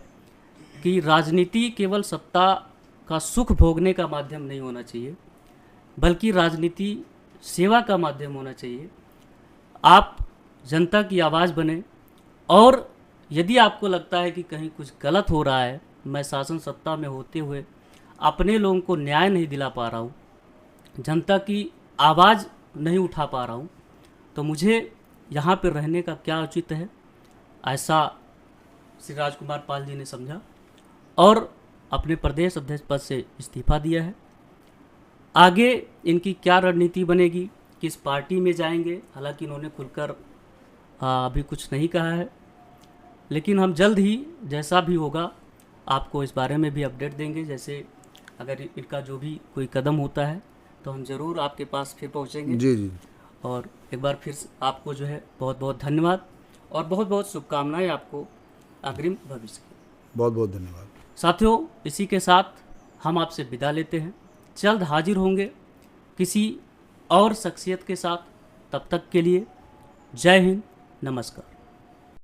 कि राजनीति केवल सत्ता का सुख भोगने का माध्यम नहीं होना चाहिए, बल्कि राजनीति सेवा का माध्यम होना चाहिए। आप जनता की आवाज़ बने, और यदि आपको लगता है कि कहीं कुछ गलत हो रहा है, मैं शासन सत्ता में होते हुए अपने लोगों को न्याय नहीं दिला पा रहा हूँ, जनता की आवाज़ नहीं उठा पा रहा हूँ, तो मुझे यहाँ पर रहने का क्या उचित है, ऐसा श्री राजकुमार पाल जी ने समझा और अपने प्रदेश अध्यक्ष पद से इस्तीफा दिया है। आगे इनकी क्या रणनीति बनेगी, किस पार्टी में जाएंगे, हालांकि इन्होंने खुलकर अभी कुछ नहीं कहा है, लेकिन हम जल्द ही जैसा भी होगा आपको इस बारे में भी अपडेट देंगे। जैसे अगर इनका जो भी कोई कदम होता है तो हम ज़रूर आपके पास फिर पहुंचेंगे। जी जी। और एक बार फिर आपको जो है बहुत बहुत धन्यवाद और बहुत बहुत शुभकामनाएं आपको अग्रिम भविष्य की। बहुत बहुत धन्यवाद साथियों, इसी के साथ हम आपसे विदा लेते हैं। जल्द हाजिर होंगे किसी और शख्सियत के साथ। तब तक के लिए जय हिंद, नमस्कार।